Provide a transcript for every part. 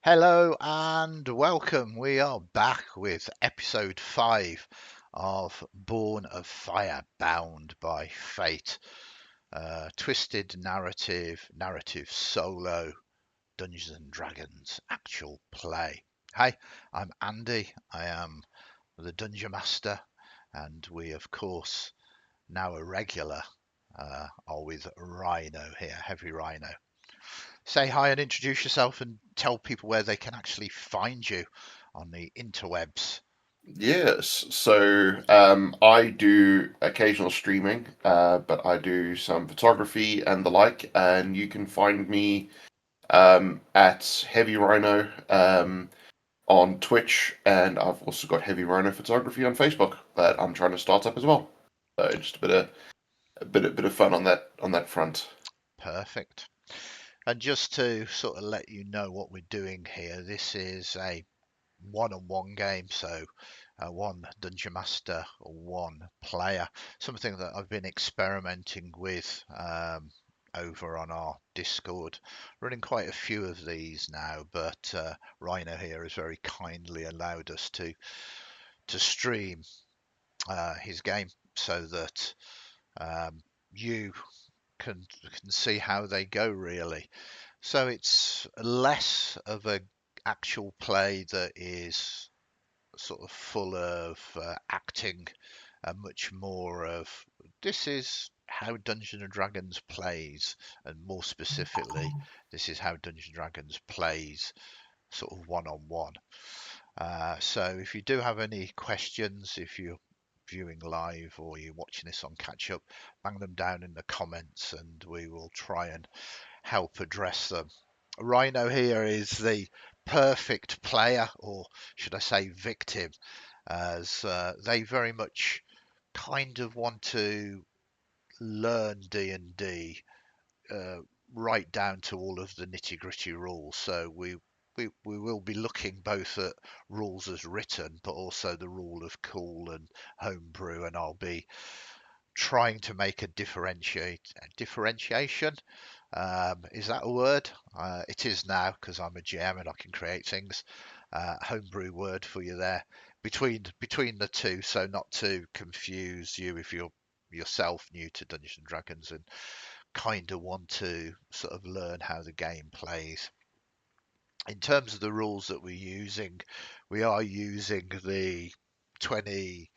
Hello and welcome. We are back with episode 5 of Born of Fire, Bound by Fate. Twisted narrative solo, Dungeons and Dragons actual play. Hi, I'm Andy. I am the Dungeon Master, and we, of course, now a regular, are with Rhino here, Heavy Rhino. Say hi and introduce yourself and tell people where they can actually find you on the interwebs. Yes, I do occasional streaming, but I do some photography and the like, and you can find me at Heavy Rhino on Twitch, and I've also got Heavy Rhino Photography on Facebook that I'm trying to start up as well. So just a bit of fun on that front. Perfect. And just to sort of let you know what we're doing here, this is a one-on-one game, so one dungeon master, one player. Something that I've been experimenting with over on our Discord, running quite a few of these now. But Rhino here has very kindly allowed us to stream his game so that um, you can see how they go really. So it's less of a actual play that is sort of full of acting, and much more of this is how Dungeons and Dragons plays, and more specifically, this is how Dungeons and Dragons plays sort of one on one. So if you do have any questions, if you're viewing live or you're watching this on catch up, bang them down in the comments and we will try and help address them. Rhino here is the perfect player, or should I say victim, as they very much kind of want to learn D&D uh, right down to all of the nitty gritty rules. So we will be looking both at rules as written, but also the rule of cool and homebrew, and I'll be trying to make a differentiation. Is that a word? It is now because I'm a GM and I can create things. Homebrew word for you there between the two, so not to confuse you if you're yourself new to Dungeons and Dragons and kind of want to sort of learn how the game plays. In terms of the rules that we're using, we are using the 20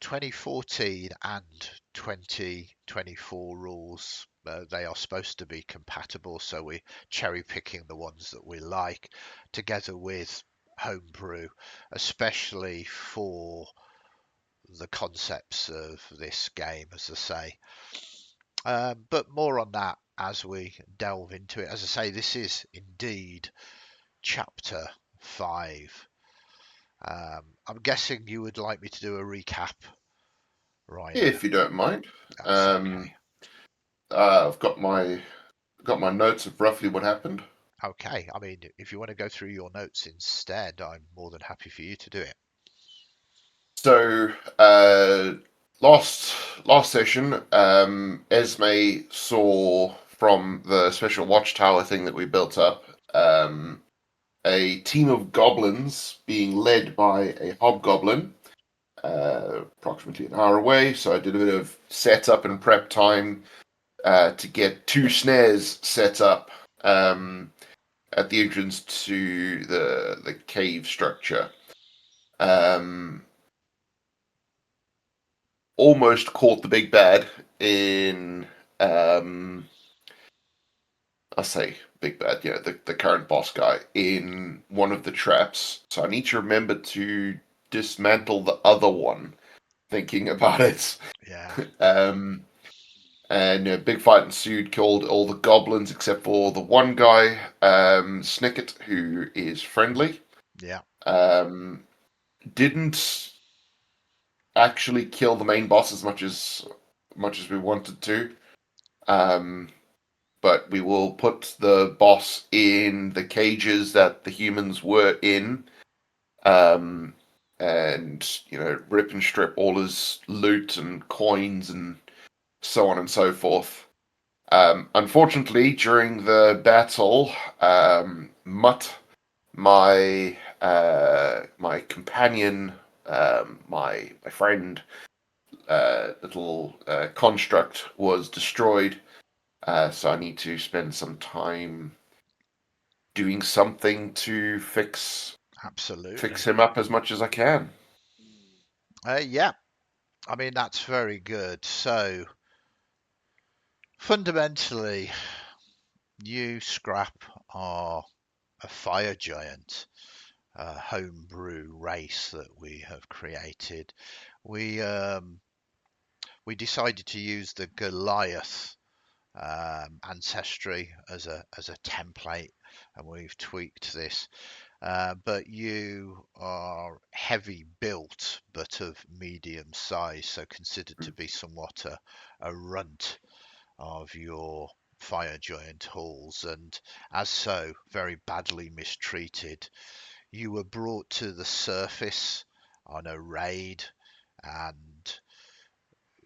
2014 and 2024 rules. They are supposed to be compatible, so we're cherry picking the ones that we like together with homebrew, especially for the concepts of this game, as I say. But more on that as we delve into it. As I say, this is indeed chapter 5. I'm guessing you would like me to do a recap, Rhino. If you don't mind, That's um, okay. I've got my notes of roughly what happened. Okay. I mean, if you want to go through your notes instead, I'm more than happy for you to do it. So, uh, last session, Esme saw from the special watchtower thing that we built up, a team of goblins being led by a hobgoblin, approximately an hour away. So I did a bit of setup and prep time to get two snares set up at the entrance to the cave structure. Um, Almost caught the big bad in um I say big bad, the current boss guy in one of the traps. So I need to remember to dismantle the other one, thinking about it. Yeah. Um and a big fight ensued, killed all the goblins except for the one guy, Snicket, who is friendly. Yeah. Um didn't actually kill the main boss as much as we wanted to. Um but we will put the boss in the cages that the humans were in, um, and rip and strip all his loot and coins and so on and so forth. Unfortunately, during the battle, Mutt my companion, my friend, little construct was destroyed. So I need to spend some time doing something to fix Absolutely. him up as much as I can. Yeah, I mean, that's very good. So, fundamentally, you, Scrap, are a fire giant, a homebrew race that we have created. We decided to use the Goliath ancestry as a template, and we've tweaked this. But you are heavy built, but of medium size, so considered to be somewhat a runt of your fire giant halls, and as so, very badly mistreated. You were brought to the surface on a raid, and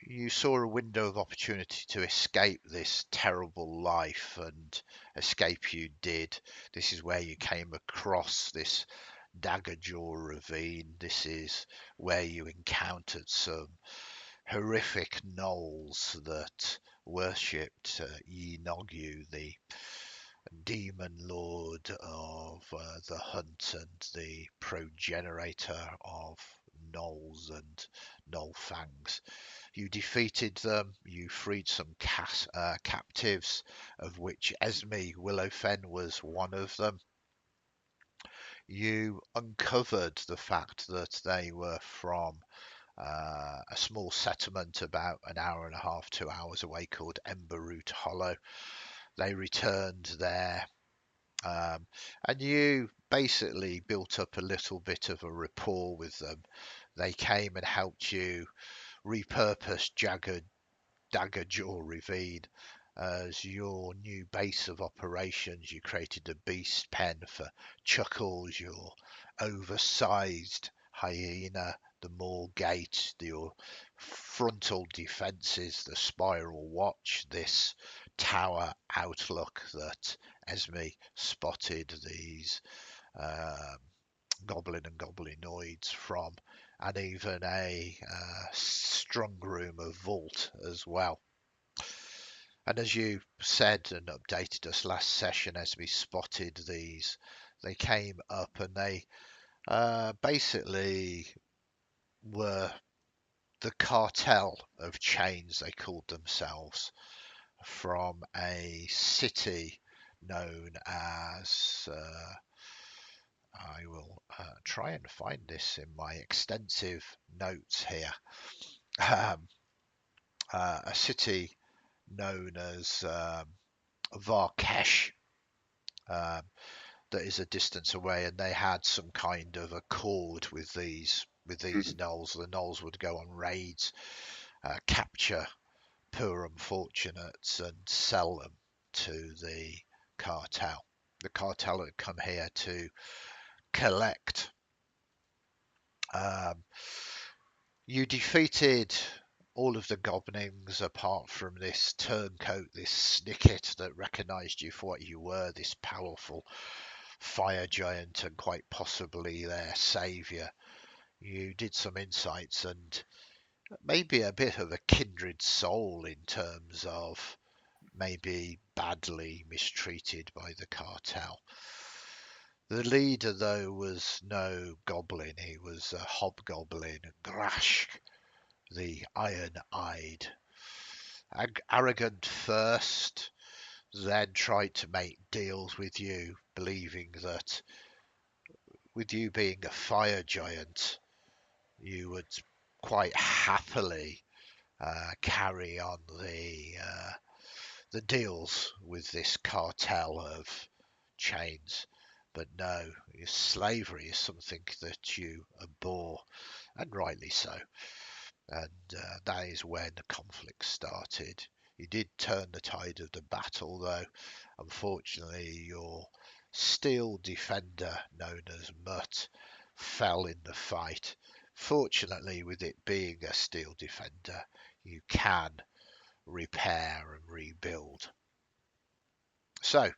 you saw a window of opportunity to escape this terrible life, and escape you did. This is where you came across this Dagger Jaw ravine. This is where you encountered some horrific gnolls that worshipped Yi Nogyu, the demon lord of the hunt and the progenitor of gnolls and gnoll fangs. You defeated them, you freed some captives, of which Esme Willowfen was one of them. You uncovered the fact that they were from a small settlement about an hour and a half, 2 hours away called Emberroot Hollow. They returned there, and you basically built up a little bit of a rapport with them. They came and helped you repurpose Dagger Jaw Ravine as your new base of operations. You created a beast pen for Chuckles, your oversized hyena, the Moor Gate, your frontal defences, the Spiral Watch, this tower outlook that Esme spotted these um, goblin and goblinoids from, and even a strong room, a vault as well. And as you said and updated us last session, as we spotted these, they came up and they basically were the cartel of chains, they called themselves, from a city known as. I will try and find this in my extensive notes here. Um, a city known as Var'kesh, um, that is a distance away, and they had some kind of accord with these Mhm. gnolls. The gnolls would go on raids, capture poor unfortunates, and sell them to the cartel. The cartel had come here to collect. Um, you defeated all of the gobblings apart from this turncoat, this snicket that recognised you for what you were, this powerful fire giant and quite possibly their saviour. You did some insights and maybe a bit of a kindred soul in terms of maybe badly mistreated by the cartel. The leader, though, was no goblin. He was a hobgoblin, Grashk, the iron-eyed. Arrogant first, then tried to make deals with you, believing that with you being a fire giant, you would quite happily carry on the deals with this cartel of chains. But no, slavery is something that you abhor, and rightly so. And that is when the conflict started. You did turn the tide of the battle, though. Unfortunately, your steel defender, known as Mutt, fell in the fight. Fortunately, with it being a steel defender, you can repair and rebuild. So,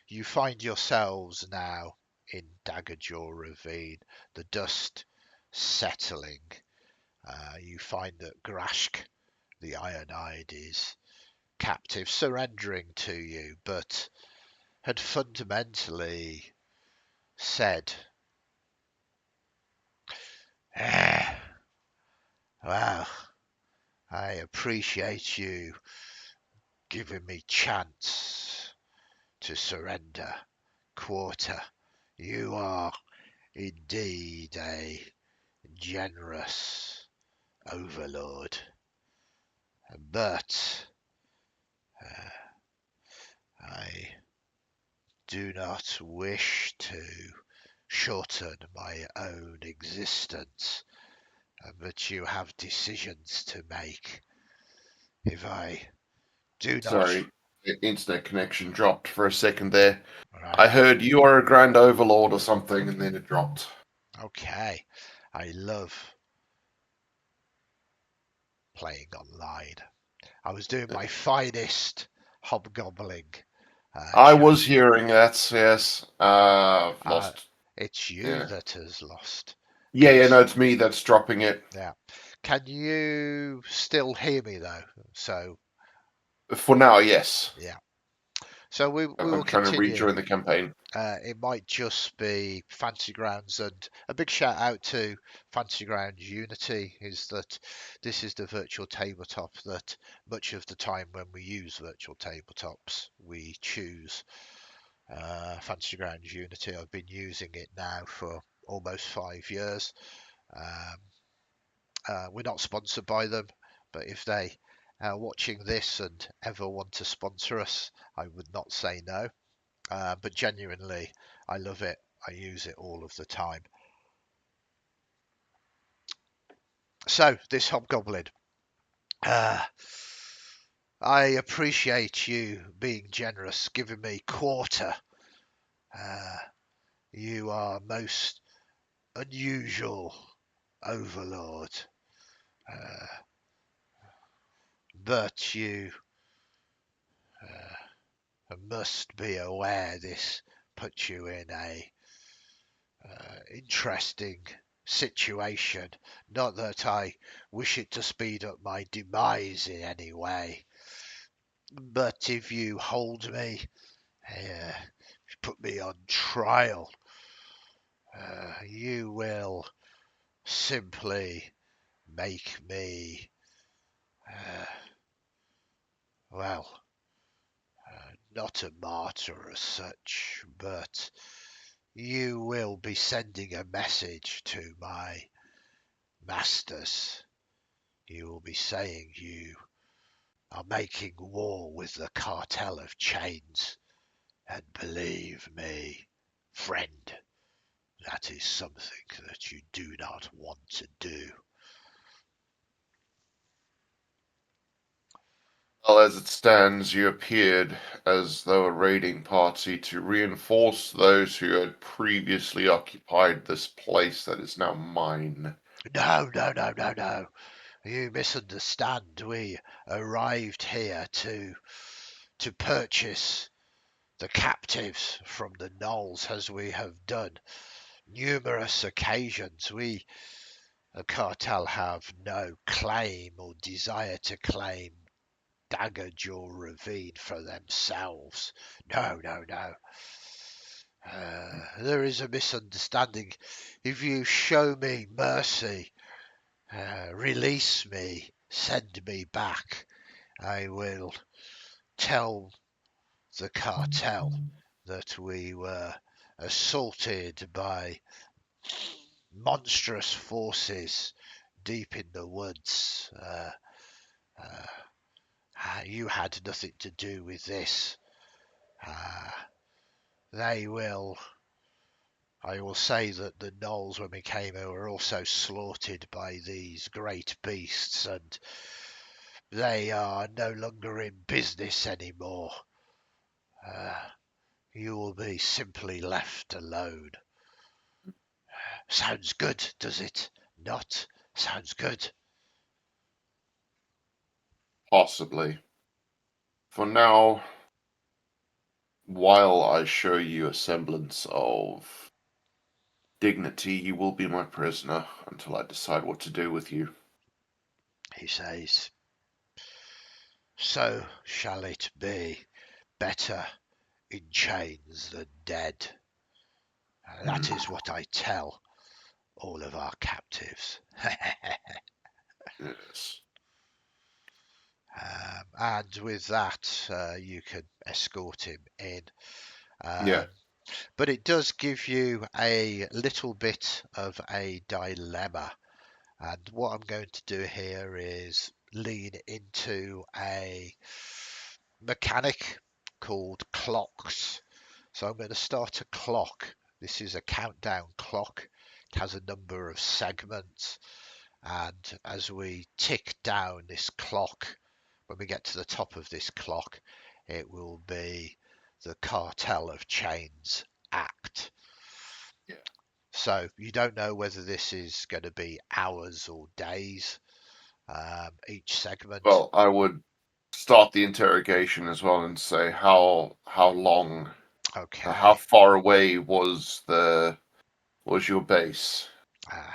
you find yourselves now in Daggerjaw Ravine, the dust settling, you find that Grashk, the Iron-Eyed, is captive, surrendering to you, but had fundamentally said, "Ah, well, I appreciate you giving me chance to surrender. Quarter, you are indeed a generous overlord, but uh, I do not wish to shorten my own existence, but you have decisions to make. If I do not, Sorry, the internet connection dropped for a second there. right, I heard you are a grand overlord or something, and then it dropped. okay, I love playing online. I was doing my finest hobgobbling I chat. was hearing that, yes. I've Uh, lost. it's you Yeah. that has lost. Yeah, Can yeah, no, it's me that's dropping it. yeah, can you still hear me though? So For now, yes. yeah, so we will I'm trying to continue. rejoin the campaign. It might just be Fantasy Grounds, and a big shout out to Fantasy Grounds Unity is that this is the virtual tabletop that much of the time when we use virtual tabletops, we choose Fantasy Grounds Unity. I've been using it now for almost 5 years. Um, we're not sponsored by them, but if they are watching this and ever want to sponsor us, I would not say no. But genuinely, I love it. I use it all of the time. So, this hobgoblin. Uh, I appreciate you being generous, giving me quarter. Uh, you are most unusual overlord. Uh, but you must be aware this puts you in a interesting situation. Not that I wish it to speed up my demise in any way, but if you hold me, put me on trial, you will simply make me, uh, well, not a martyr as such, but you will be sending a message to my masters. You will be saying you are making war with the cartel of chains. And believe me, friend, that is something that you do not want to do. Well, as it stands, you appeared as though a raiding party to reinforce those who had previously occupied this place that is now mine. No, no, no, no, no. You misunderstand. We arrived here to purchase the captives from the gnolls, as we have done numerous occasions. We, the cartel, have no claim or desire to claim Daggerjaw Ravine for themselves. No, no, no. There is a misunderstanding. If you show me mercy, release me, send me back, I will tell the cartel that we were assaulted by monstrous forces deep in the woods. You had nothing to do with this. Uh, they will. I will say that the gnolls, when we came here, were also slaughtered by these great beasts, and they are no longer in business anymore. Uh, you will be simply left alone. Sounds good, does it? Not? Sounds good. Possibly. For now, while I show you a semblance of dignity, you will be my prisoner until I decide what to do with you. He says, so shall it be. Better in chains than dead. That is what I tell all of our captives. Yes. And with that, you can escort him in. Yeah. Um, but it does give you a little bit of a dilemma. And what I'm going to do here is lean into a mechanic called clocks. So I'm going to start a clock. This is a countdown clock. It has a number of segments. And as we tick down this clock, when we get to the top of this clock, it will be the Cartel of Chains act. Yeah. So you don't know whether this is going to be hours or days, each segment. Well, I would start the interrogation as well and say how long, how Okay. far away was your base? Uh,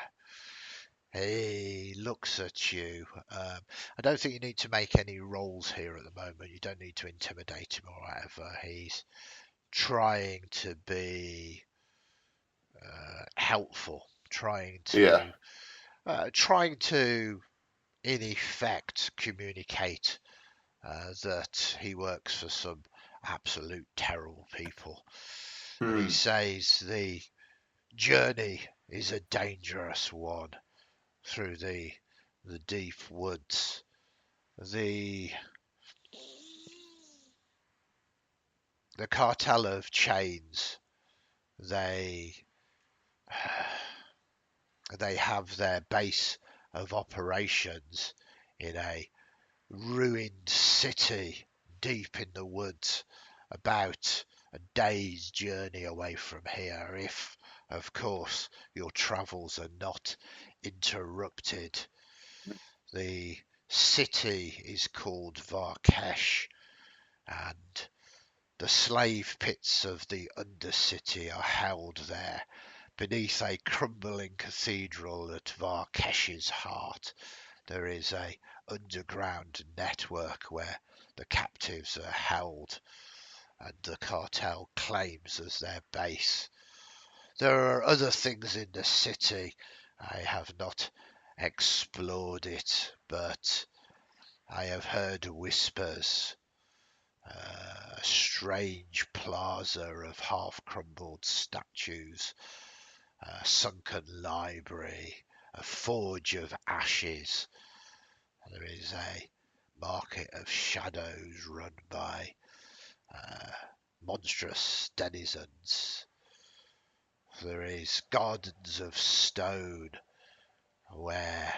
he looks at you. I don't think you need to make any rolls here at the moment. You don't need to intimidate him or whatever. He's trying to be helpful, Yeah. trying to, in effect, communicate that he works for some absolute terrible people. And he Hmm. says the journey is a dangerous one through the deep woods. The the cartel of chains, they they have their base of operations in a ruined city deep in the woods, about a day's journey away from here, if, of course, your travels are not interrupted. The city is called Var'kesh, and the slave pits of the Undercity are held there beneath a crumbling cathedral at Var'kesh's heart. There is a underground network where the captives are held and the cartel claims as their base. There are other things in the city. I have not explored it, but I have heard whispers. A strange plaza of half-crumbled statues, a sunken library, a forge of ashes. There is a market of shadows run by uh, monstrous denizens. There is gardens of stone where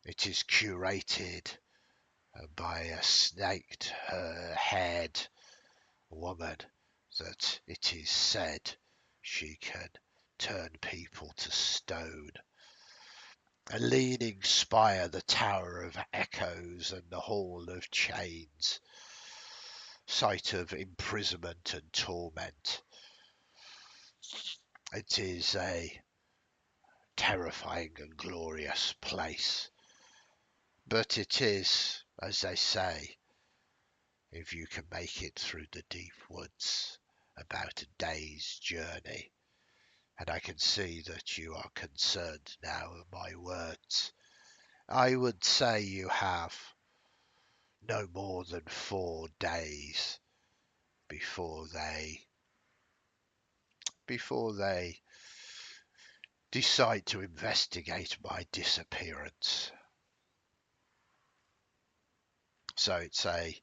it is curated by a snaked haired woman that it is said she can turn people to stone. A leaning spire, the Tower of Echoes, and the Hall of Chains, site of imprisonment and torment. It is a terrifying and glorious place, but it is, as they say, if you can make it through the deep woods, about a day's journey. And I can see that you are concerned now of my words. I would say you have no more than 4 days before they decide to investigate my disappearance. So it's a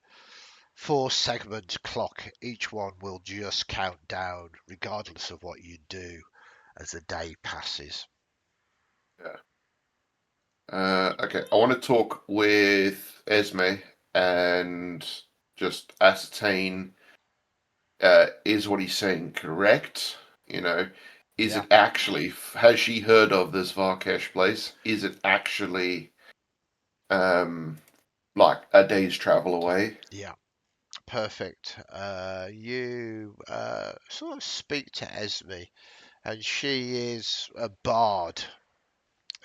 4 segment clock. Each one will just count down regardless of what you do as the day passes. Yeah. Okay. I want to talk with Esme and just ascertain is what he's saying correct? You know, is Yeah, it actually, has she heard of this Varkesh place? Is it actually um like a day's travel away? yeah. Perfect. You sort of speak to Esme, and she is a bard,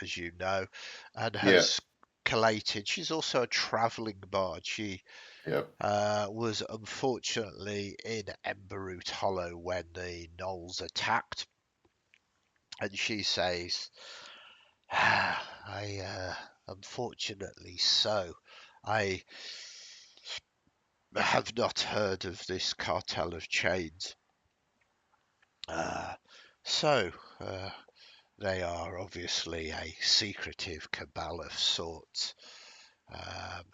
as you know, and Yeah, has collated. She's also a travelling bard. She yeah. was unfortunately in Emberoot Hollow when the gnolls attacked, and she says, "I, unfortunately so, I have not heard of this cartel of chains. Uh, so, uh, they are obviously a secretive cabal of sorts. Um,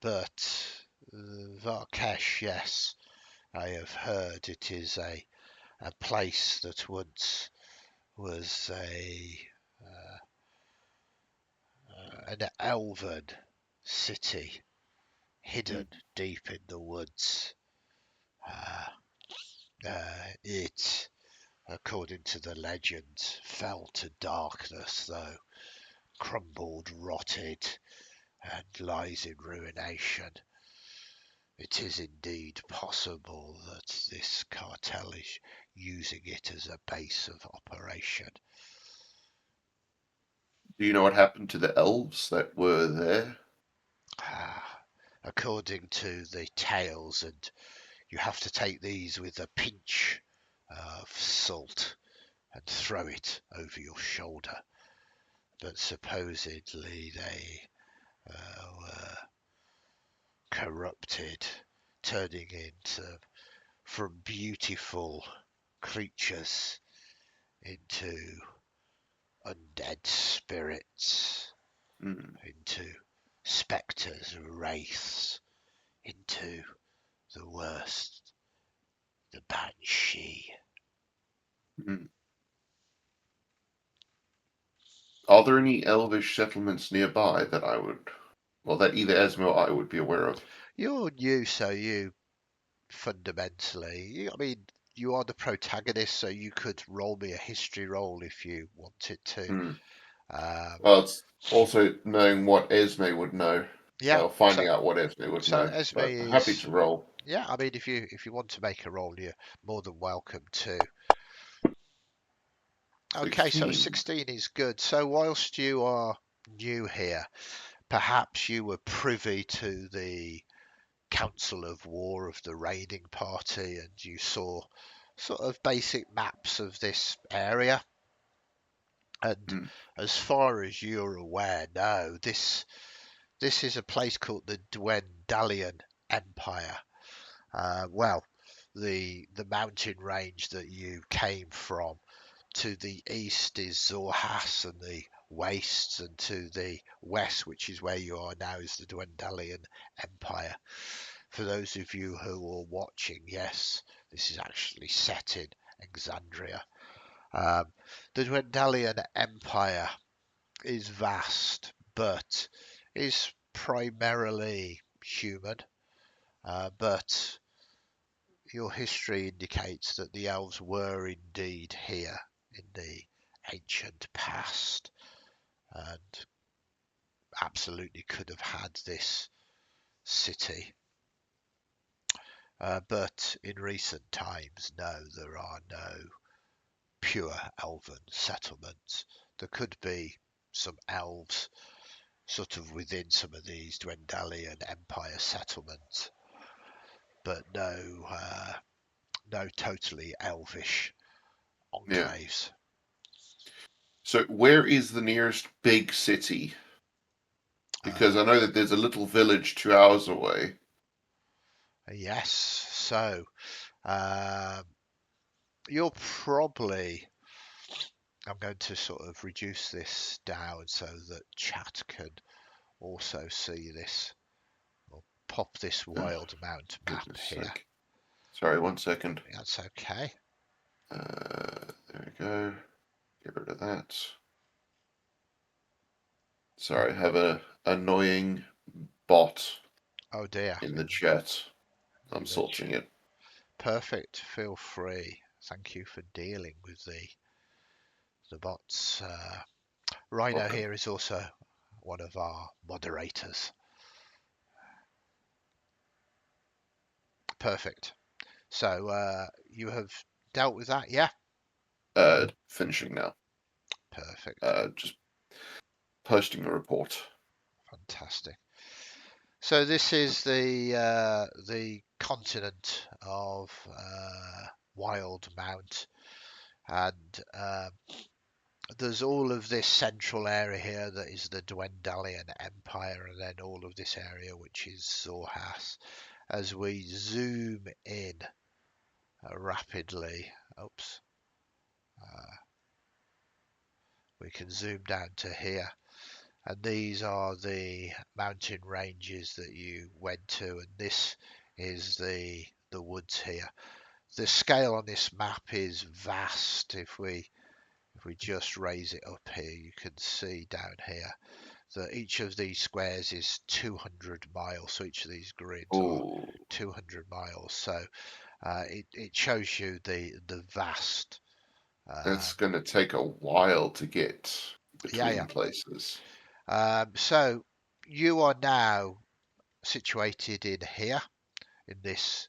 but Var'kesh, yes, I have heard it is a place that once was an elven city hidden Mm, deep in the woods. Uh, it, according to the legends, fell to darkness, though crumbled, rotted, and lies in ruination. It is indeed possible that this cartel is using it as a base of operation. Do you know what happened to the elves that were there? According to the tales, and you have to take these with a pinch of salt and throw it over your shoulder. But supposedly they were corrupted, turning into from beautiful creatures into undead spirits, Mm, into spectres, wraiths, into the worst, the banshee. mm. Are there any elvish settlements nearby that I would, well, that either Esme or I would be aware of? You're new, so you fundamentally, I mean, you are the protagonist, so you could roll me a history roll if you wanted to. Mm. Um, Well, it's also knowing what Esme would know, yeah, finding out what Esme would so know. Esme But happy is, to roll. yeah, I mean, if you want to make a roll, you're more than welcome to. Okay, so 16. 16 is good. So whilst you are new here, perhaps you were privy to the council of war of the raiding party, and you saw sort of basic maps of this area. And Mm, as far as you're aware, no, this is a place called the Dwendalian Empire. Well, the mountain range that you came from. To the east is Zorhas and the wastes, and to the west, which is where you are now, is the Dwendalian Empire. For those of you who are watching, yes, this is actually set in Exandria. Um, the Dwendalian Empire is vast, but is primarily human. But your history indicates that the elves were indeed here in the ancient past and absolutely could have had this city. But in recent times, no, there are no pure elven settlements. There could be some elves sort of within some of these Dwendalian Empire settlements, but no totally elvish yeah. enclaves. So, where is the nearest big city? Because Uh, I know that there's a little village 2 hours away. yes, so um, you're probably. I'm going to sort of reduce this down so that chat can also see this. We'll pop this Oh, Wild Mount map goodness here. sake. Sorry, 1 second. That's okay. There we go. Get rid of that. Sorry, I have a annoying bot Oh dear, in the chat. I'm in the sorting it. perfect. Feel free. Thank you for dealing with the bots. Rhino Welcome. here is also one of our moderators. Perfect. So you have dealt with that, yeah? Finishing now. Perfect. Just posting a report. Fantastic. So this is the continent of Wild Mount, and there's all of this central area here that is the Dwendalian Empire, and then all of this area which is Zorhas. As we zoom in rapidly, oops, uh, we can zoom down to here, and these are the mountain ranges that you went to, and this is the woods here. The scale on this map is vast. If we just raise it up here, you can see down here that each of these squares is 200 miles. So each of these grids are Oh, 200 miles. So it shows you the vast. that's Um, going to take a while to get yeah, yeah. between places. So you are now situated in here, in this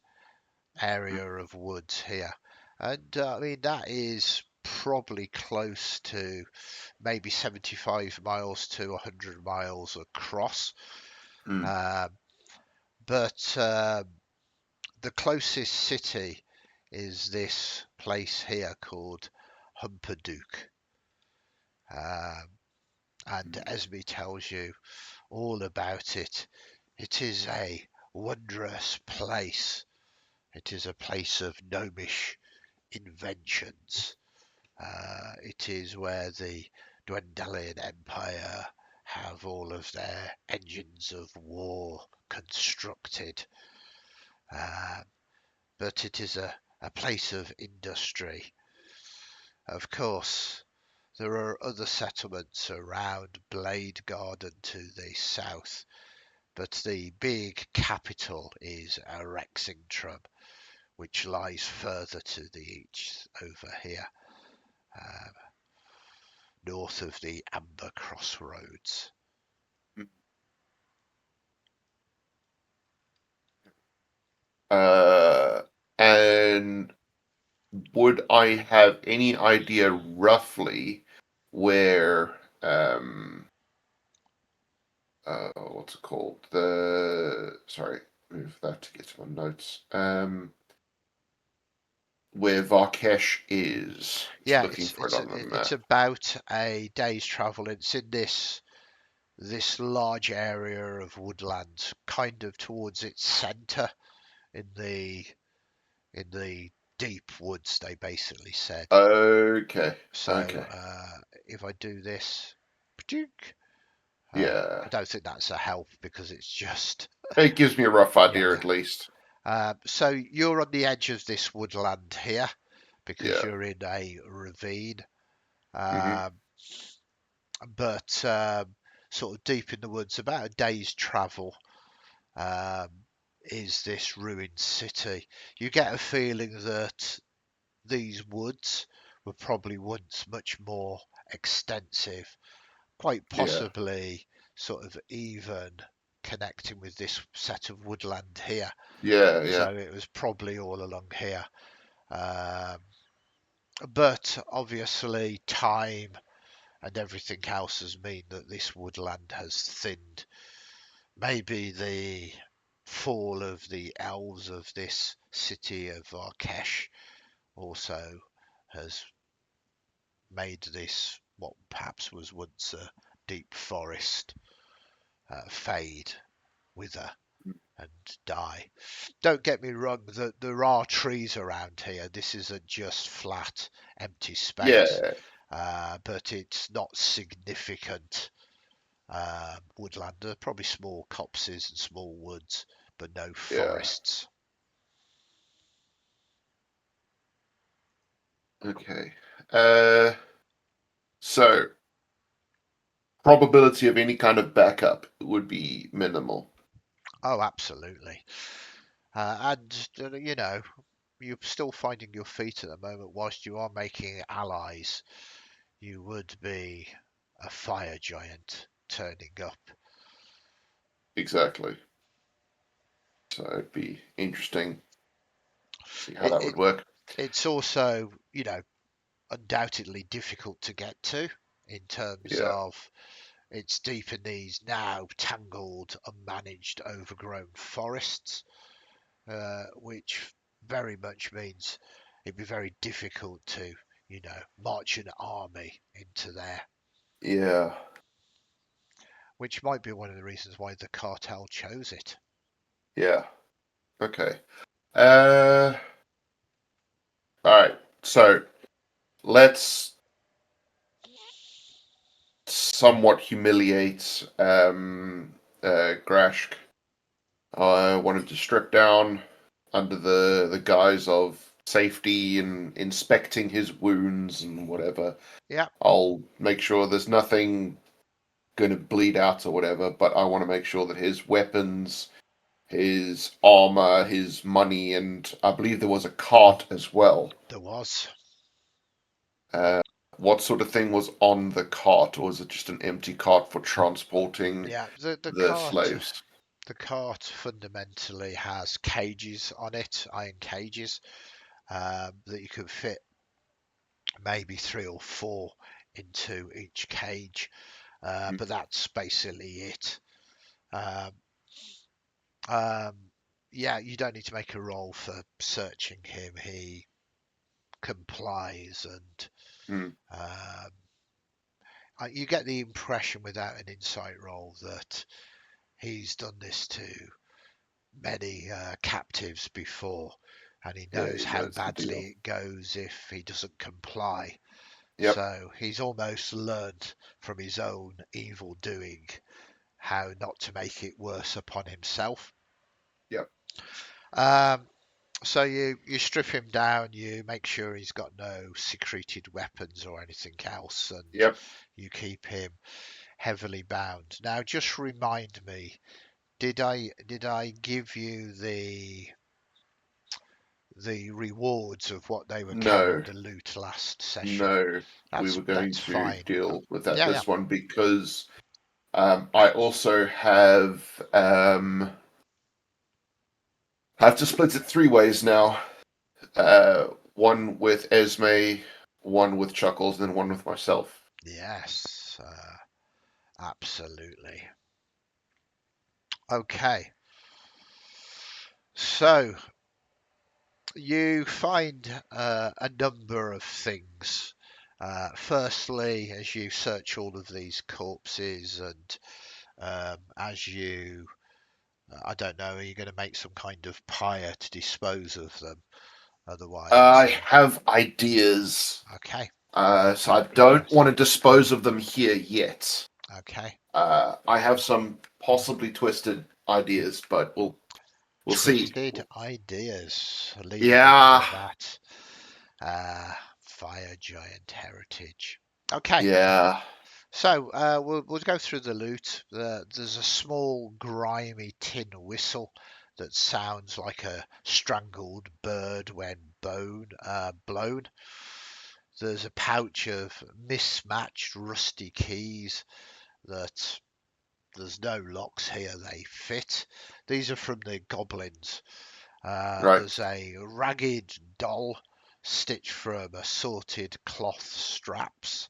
area of woods here, and I mean that is probably close to maybe 75 miles to 100 miles across. Mm, Um, but the closest city is this place here called Humperduke. Um, and mm, Esme tells you all about it. It is a wondrous place. It is a place of gnomish inventions. It is where the Dwendalian Empire have all of their engines of war constructed. Uh, but it is a place of industry. Of course, there are other settlements around Blade Garden to the south, but the big capital is Erexingtrum, which lies further to the east over here, um, north of the Amber Crossroads. mm. Uh, and would I have any idea roughly where what's it called? Sorry, move that to get to my notes. Where Var'kesh is. Just Yeah, looking it's for it it's on the it's map. about a day's travel. It's in this large area of woodland, kind of towards its centre in the deep woods. They basically said. Okay. So Okay. if I do this, I Yeah. don't think that's a help because it's just It gives me a rough yeah, idea yeah. at least. So you're on the edge of this woodland here because Yeah. you're in a ravine. Hmm. Um, but sort of deep in the woods, about a day's travel, um, is this ruined city. You get a feeling that these woods were probably once much more extensive, quite Yeah. possibly sort of even connecting with this set of woodland here. Yeah. So Yeah. it was probably all along here. Um, but obviously, time and everything else has meant that this woodland has thinned. Maybe the fall of the elves of this city of Var'kesh also has made this what perhaps was once a deep forest fade, wither, and die. Don't get me wrong, that there are trees around here. This isn't just flat, empty space, Yeah. but it's not significant woodland. There are probably small copses and small woods, but no Yeah. forests. Okay. Uh, so probability of any kind of backup would be minimal. Oh, absolutely. And you're still finding your feet at the moment. Whilst you are making allies, you would be a fire giant turning up. Exactly. So it'd be interesting. See how It, that it would work. it's also, undoubtedly difficult to get to in terms Yeah, of it's deep in these now tangled, unmanaged, overgrown forests, which very much means it'd be very difficult to, march an army into there, yeah, which might be one of the reasons why the cartel chose it. yeah. Okay. Uh, all right. So let's somewhat humiliate Grashk. I wanted to strip down under the guise of safety and inspecting his wounds and whatever. Yeah, I'll make sure there's nothing going to bleed out or whatever, but I want to make sure that his weapons, his armor, his money, and I believe there was a cart as well. there was. Uh, what sort of thing was on the cart, or was it just an empty cart for transporting Yeah, the the cart slaves? the cart fundamentally has cages on it, iron cages, that you could fit maybe three or four into each cage. Mhm. But that's basically it. Um, um, yeah, you don't need to make a roll for searching him. He complies, and Mm, um, you get the impression without an insight roll that he's done this to many captives before, and he yeah, knows he how knows the badly deal. it goes if he doesn't comply. Yep, So he's almost learned from his own evil doing how not to make it worse upon himself. yep, Um, so you strip him down, you make sure he's got no secreted weapons or anything else, and yep. you keep him heavily bound. Now, just remind me, did I give you the rewards of what they were carrying No, the loot last session? no. We That's were going that's to fine. deal with that Yeah, yeah, this one because I also have to split it three ways now. One with Esme, one with Chuckles, and then one with myself. yes, absolutely. Okay, so you find a number of things. Firstly, as you search all of these corpses, and as you, I don't know, are you going to make some kind of pyre to dispose of them? Otherwise, I have ideas, okay, so I don't yes, want to dispose of them here yet. okay. I have some possibly twisted ideas, but we'll see. Twisted ideas leading Yeah, into that fire giant heritage. Okay, yeah, so we'll go through the loot. There's a small, grimy tin whistle that sounds like a strangled bird when blown. There's a pouch of mismatched rusty keys that there's no locks here, they fit. These are from the goblins. right, There's a ragged doll stitched from assorted cloth straps,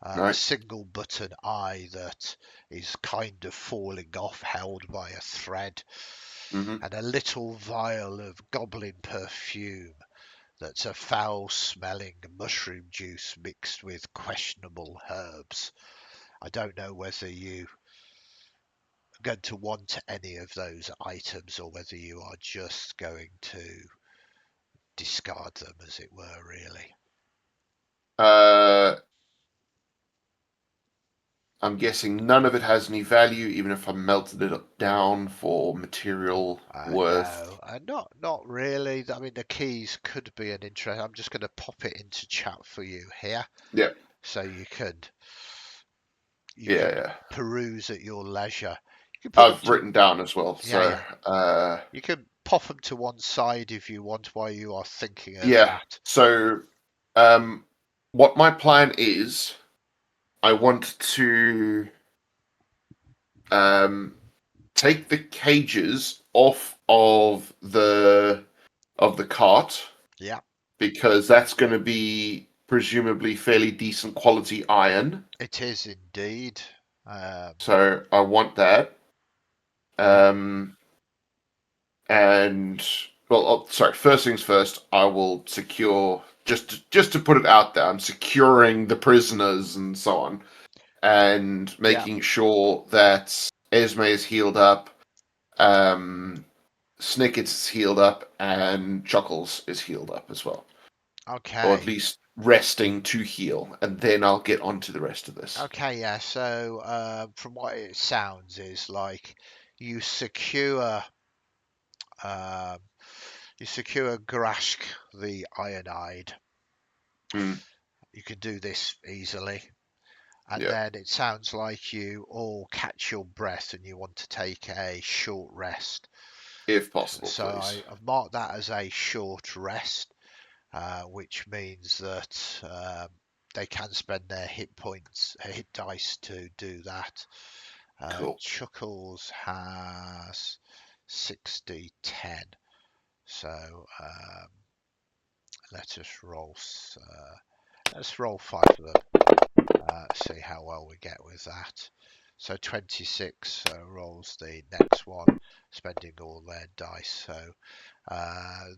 a right. single button eye that is kind of falling off, held by a thread, Mm-hmm. and a little vial of goblin perfume that's a foul smelling mushroom juice mixed with questionable herbs. I don't know whether you are going to want any of those items or whether you are just going to discard them, as it were, really. Uh, I'm guessing none of it has any value, even if I melted it down for material worth. No, not really. I mean, the keys could be an interest. I'm just going to pop it into chat for you here, Yeah, so you yeah, can yeah. peruse at your leisure. You can put them I've to written down as well. yeah, So, yeah. You can pop them to one side if you want while you are thinking of yeah. that. So, um, what my plan is, I want to um take the cages off of the of the cart Yeah, because that's going to be presumably fairly decent quality iron. it is indeed. Um, So I want that. yeah, Um, and well, sorry. First things first. I will secure just to put it out there. I'm securing the prisoners and so on, and yeah. making sure that Esme is healed up. Um, Snickets is healed up, and Chuckles is healed up as well, or at Okay, least resting to heal, and then I'll get on to the rest of this. okay, yeah. So, from what it sounds, is like you secure, um, you secure Grashk the Ironide. Mm, You can do this easily, and yeah, then it sounds like you all catch your breath and you want to take a short rest. if possible, So please. I've marked that as a short rest, which means that they can spend their hit points, hit dice to do that. Cool. Chuckles has 60-10, so let us roll. Let's roll 5 of them. See how well we get with that. So 26 rolls the next one, spending all their dice. So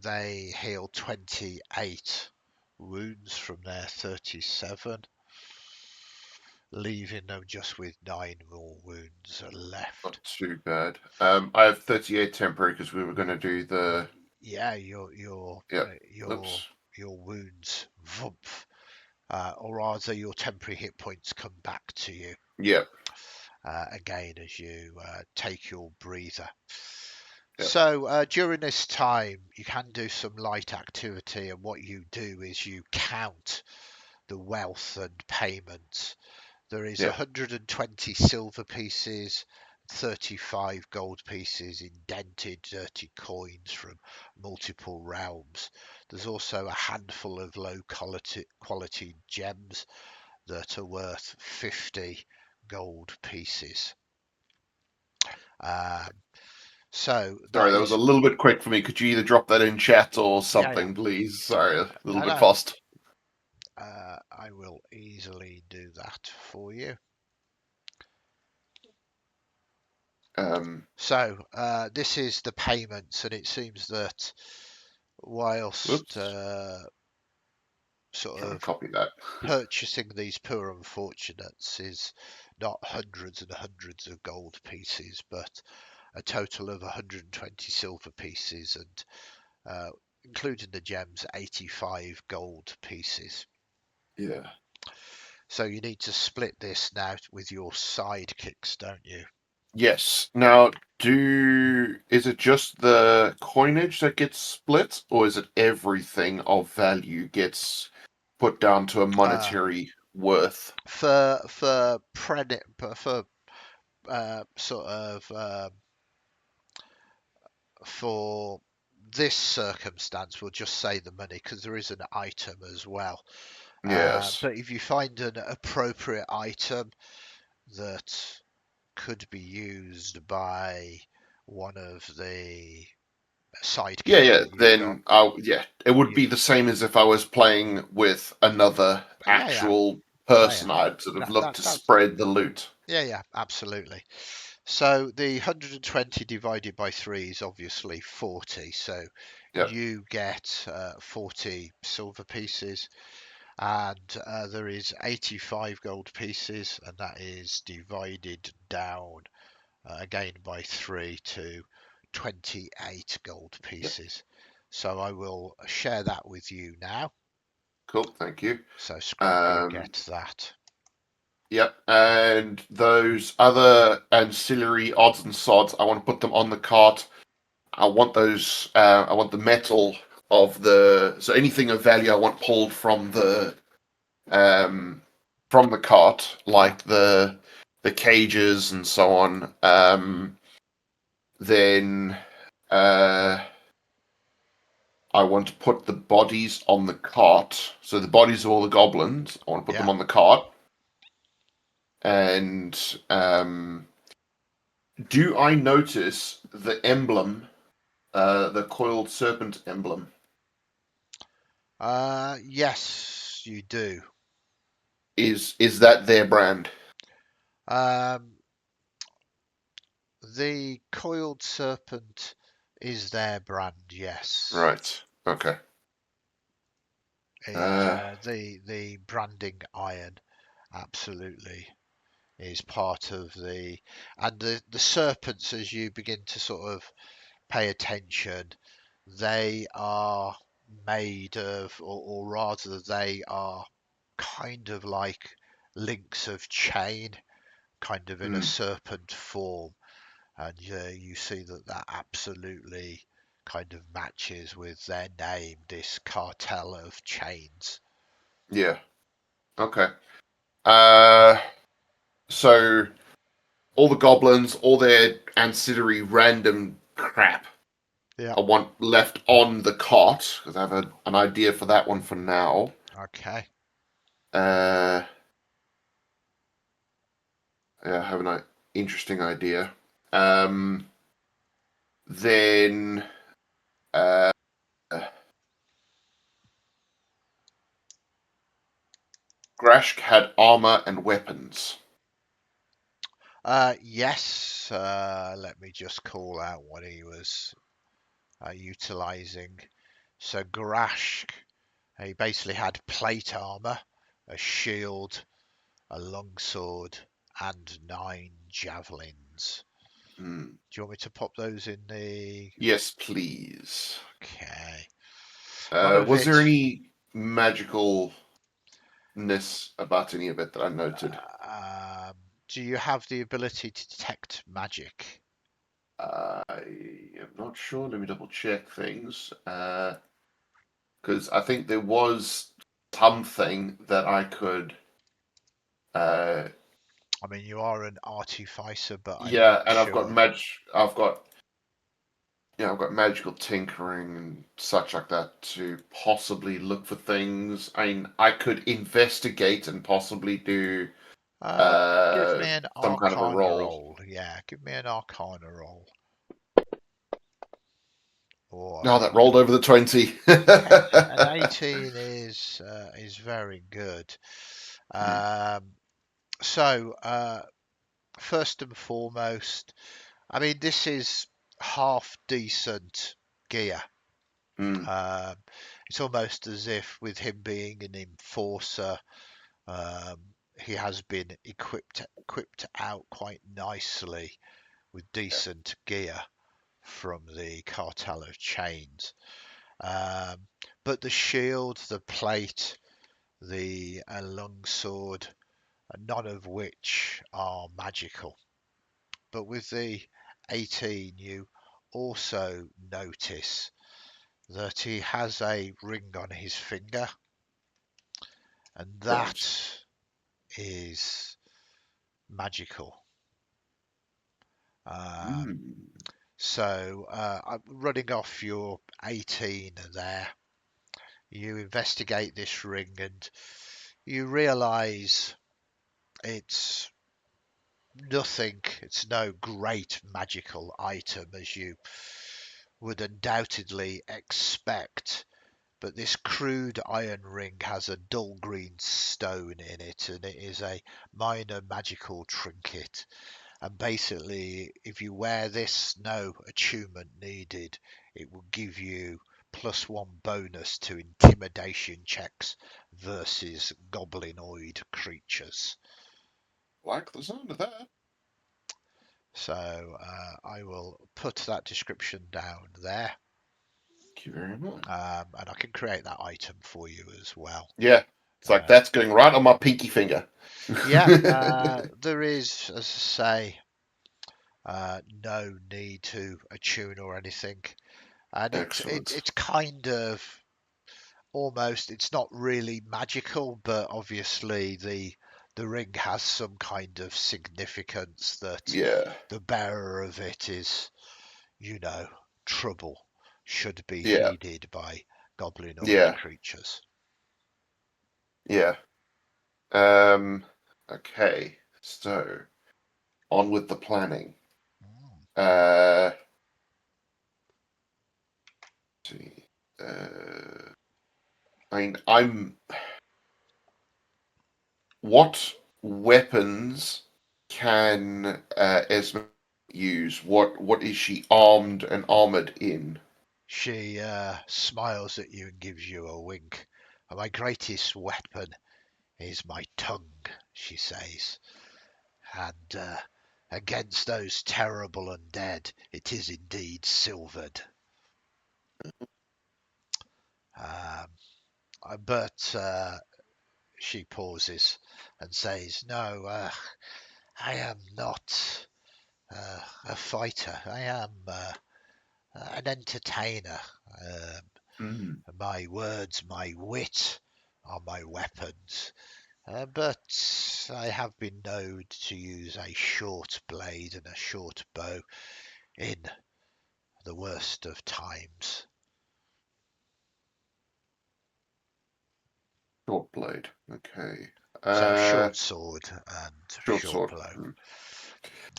they heal 28 wounds from their 37, leaving them just with 9 more wounds Not left. too bad. I have 38 temporary because we were going to do the. Yeah, your Yeah. your Oops. your wounds vumph, or rather your temporary hit points come back to you Yeah. again as you take your breather. Yeah. So during this time, you can do some light activity, and what you do is you count the wealth and payments. There is Yeah. 120 silver pieces, 35 gold pieces, indented dirty coins from multiple realms. There's also a handful of low quality gems that are worth 50 gold pieces. Um, so Sorry, that that was a is, little bit quick for me. Could you either drop that in chat or yeah, yeah. something, please? Sorry, a little No, bit no. fast. I will easily do that for you. Um, So this is the payments, and it seems that whilst Whoops. sort Trying to of copy that. purchasing these poor unfortunates is not hundreds and hundreds of gold pieces, but a total of 120 silver pieces, and including the gems, 85 gold pieces. Yeah. So you need to split this now with your sidekicks, don't you? Yes. Now, is it just the coinage that gets split, or is it everything of value gets put down to a Uh, monetary worth? for sort of for this circumstance, we'll just say the money because there is an item as well. Yes. But if you find an appropriate item that could be used by one of the Yeah, sidekicks yeah. that you've got, Then it would you, be the same as if I was playing with another yeah, yeah, actual yeah, yeah. person. I'd sort of look to That's spread the loot. yeah, yeah, absolutely. So the 120 divided by 3 is obviously 40. So Yep. you get 40 silver pieces, and there is 85 gold pieces, and that is divided down again by 3 to 28 gold Yep. pieces. So I will share that with you now. Cool. Thank you. So Scrap, you Um, get that. Yep, and those other ancillary odds and sods, I want to put them on the cart. I want those. I want the metal of the. So anything of value, I want pulled um, from the cart, Yeah, like the cages and so on. Then uh, I want to put the bodies on the cart. So the bodies of all the goblins, I want to put them yeah. on the cart. And do I notice the emblem The coiled serpent emblem. Yes, you do. Is that their brand? Um, the coiled serpent is their brand, yes. Right. Okay. The branding iron absolutely is part of and the serpents, as you begin to sort of pay attention, they are made of, or rather, they are kind of like links of chain, kind of in a Hmm. serpent form, and you see that absolutely kind of matches with their name, this cartel of chains. Yeah. Okay. Uh, so all the goblins, all their ancillary random crap, Yeah. I want left on the cot because I have an idea for that one for now. Okay. Uh, yeah, I have an interesting idea. Um, then uh, Grashk had armor and weapons. Yes. Let me just call out what he was utilizing. So Grashk, he basically had plate armor, a shield, a longsword, and 9 javelins. Hmm. Do you want me to pop those in the? Yes, please. Okay. None of Was there it. any magicalness about any of it that I noted? Um, do you have the ability to detect magic? I am not sure. Let me double check things. Because I think there was something that I could. Uh, I mean, you are an artificer, but I'm not yeah, and I've got sure. I've got yeah, I've got magical tinkering and such like that to possibly look for things. I mean, I could investigate and possibly do Uh, give uh me an some kind of a arcana roll. roll. Yeah, give me an arcana roll. Or No, that rolled over the 20. an 18 is very good. Hmm, Um, so first and foremost, I mean, this is half decent gear. hmm, Um, it's almost as if, with him being an enforcer, um, he has been equipped out quite nicely with yeah, decent gear from the cartel of chains. Um, but the shield, the plate, the longsword, none of which are magical. But with the 18, you also notice that he has a ring on his finger, and right. that is magical. Um, Hmm, I'm running off your 18 there. You investigate this ring and you realize it's nothing, it's no great magical item as you would undoubtedly expect. But this crude iron ring has a dull green stone in it, and it is a minor magical trinket. And basically, if you wear this, no attunement needed, it will give you +1 bonus to intimidation checks versus goblinoid creatures. like the sound of that. So I will put that description down there, Thank you very much. and I can create that item for you as well. Yeah, it's like Uh, that's going right on my pinky finger. yeah, there is, as I say, no need to attune or anything, and Excellent. it's kind of almost, it's not really magical, but obviously the ring has some kind of significance that Yeah, the bearer of it is, you know, trouble should be yeah, heeded by goblinoid yeah, creatures. yeah. Um, okay, so on with the planning. Mm. Uh, see. I mean, I'm. What weapons can Esme use? What is she armed and armored in? She smiles at you and gives you a wink. My greatest weapon is my tongue, she says, and against those terrible undead, it is indeed silvered. Um, but she pauses and says, "No, I am not a fighter. I am an entertainer. Mm. My words, my wit are my weapons. But I have been known to use a short blade and a short bow in the worst of times." Short blade. Okay. So short sword and Short short sword. bow. Mm.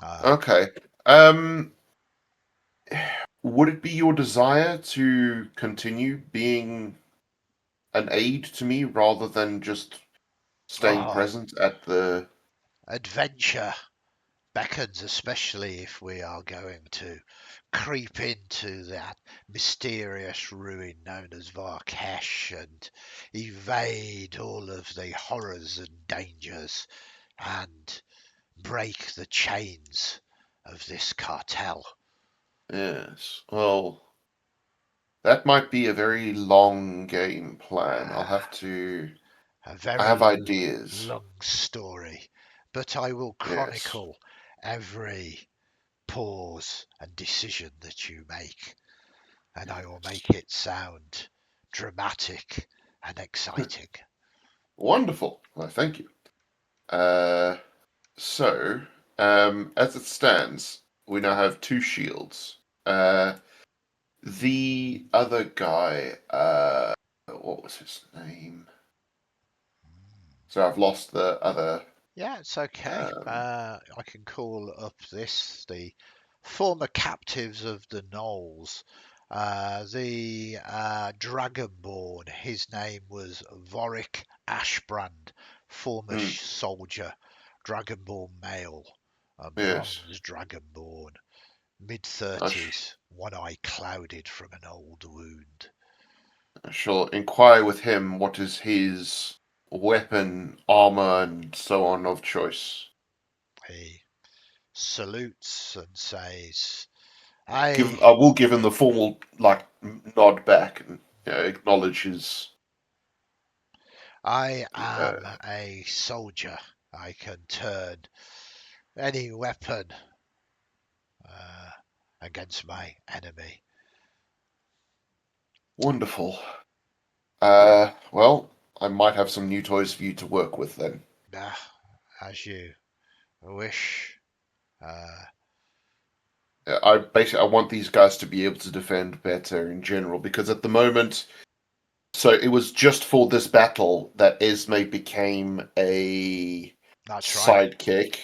Um, Okay. Um, would it be your desire to continue being an aid to me rather than just staying oh, present at the? adventure beckons, especially if we are going to creep into that mysterious ruin known as Var'kesh and evade all of the horrors and dangers and break the chains of this cartel. Yes. Well, that might be a very long game plan. I'll have Ah, to. a I have very ideas. long story, but I will Yes. chronicle every pause and decision that you make, and I will Yes. make it sound dramatic and exciting. Wonderful. Well, thank you. Uh, so, as it stands, we now have two shields. The other guy, what was his name? So I've lost the other. Yeah, it's okay. Um, I can call up the former captives of the Knolls. The Dragonborn, his name was Vorik Ashbrand, former hmm, soldier, Dragonborn male, a yes, bronze Dragonborn, mid I, sh- 30s, one eye clouded from an old wound. I shall inquire with him what is his weapon, armor, and so on of choice. He salutes and says, I I will give him the formal like nod back and acknowledge his. I am Uh, a soldier. I can turn any weapon uh, against my enemy. Wonderful. Well, I might have some new toys for you to work with then. Ah, as you wish. Uh, I want these guys to be able to defend better in general because at the moment, so it was just for this battle that Esme became a that's right. sidekick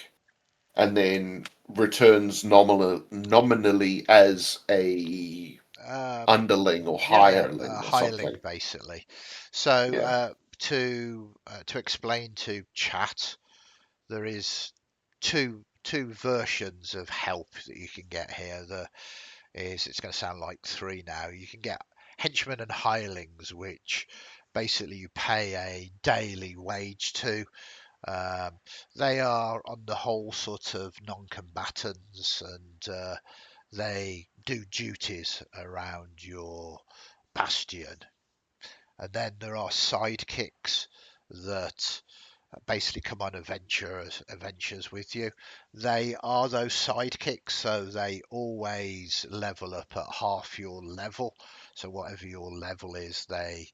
and then returns nominally as a Um, underling or yeah, hireling or hireling something. basically. So Yeah. to explain to chat, there is two versions of help that you can get here. It's going to sound like three now. You can get henchmen and hirelings, which basically you pay a daily wage to. Um, they are on the whole sort of non-combatants, and they do duties around your bastion. And then there are sidekicks that basically come on adventures with you. They are those sidekicks, so they always level up at half your level. So whatever your level is, they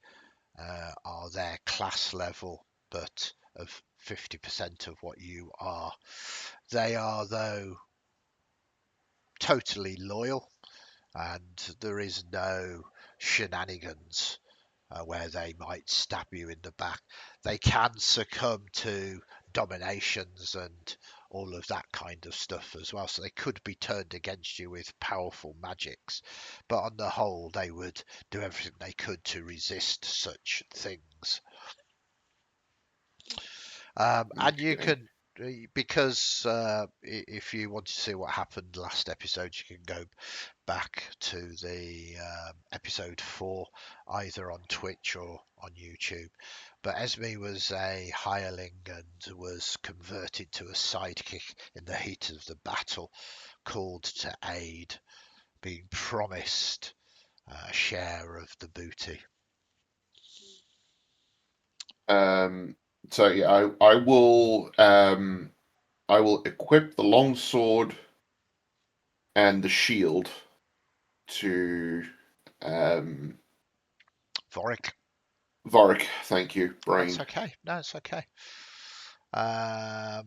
are their class level, but of 50% of what you are. They are though totally loyal, and there is no shenanigans where they might stab you in the back. They can succumb to dominations and all of that kind of stuff as well. So they could be turned against you with powerful magics, but on the whole, they would do everything they could to resist such things. And you Okay. can, because if you want to see what happened last episode, you can go back to the episode 4, either on Twitch or on YouTube. But Esme was a hireling and was converted to a sidekick in the heat of the battle, called to aid, being promised a share of the booty. Um, so yeah, I will equip the long sword and the shield to um Vorik, Varric. Thank you, that's brain. okay. No, it's okay. I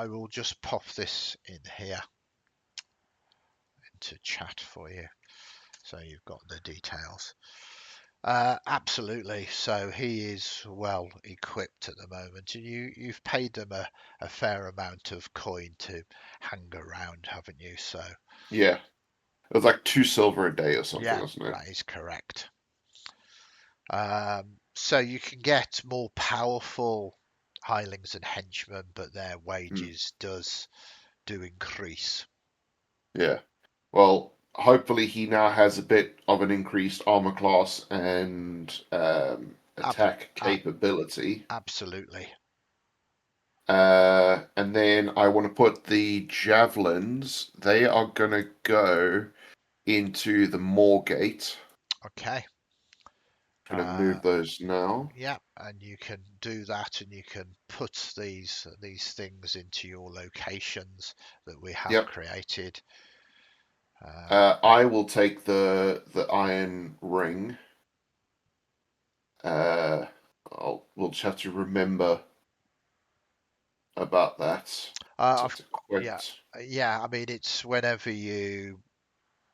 will just pop this in here into chat for you, so you've got the details. Absolutely. So he is well equipped at the moment, and you've paid them a fair amount of coin to hang around, haven't you? So Yeah, it was like 2 silver a day or something, yeah, wasn't it? that is correct. So you can get more powerful hirelings and henchmen, but their Hmm. wages do increase. Yeah. Well, hopefully he now has a bit of an increased armor class and Ab- attack a- capability. Absolutely. And then I want to put the javelins. They are gonna go into the Moor Gate. Okay. Gonna Uh, move those now. yeah, and you can do that, and you can put these things into your locations that we have Yep. created. Uh, I will take the iron ring. Uh, we'll just have to remember about that. I've It's yeah, equipped. yeah. I mean, it's whenever you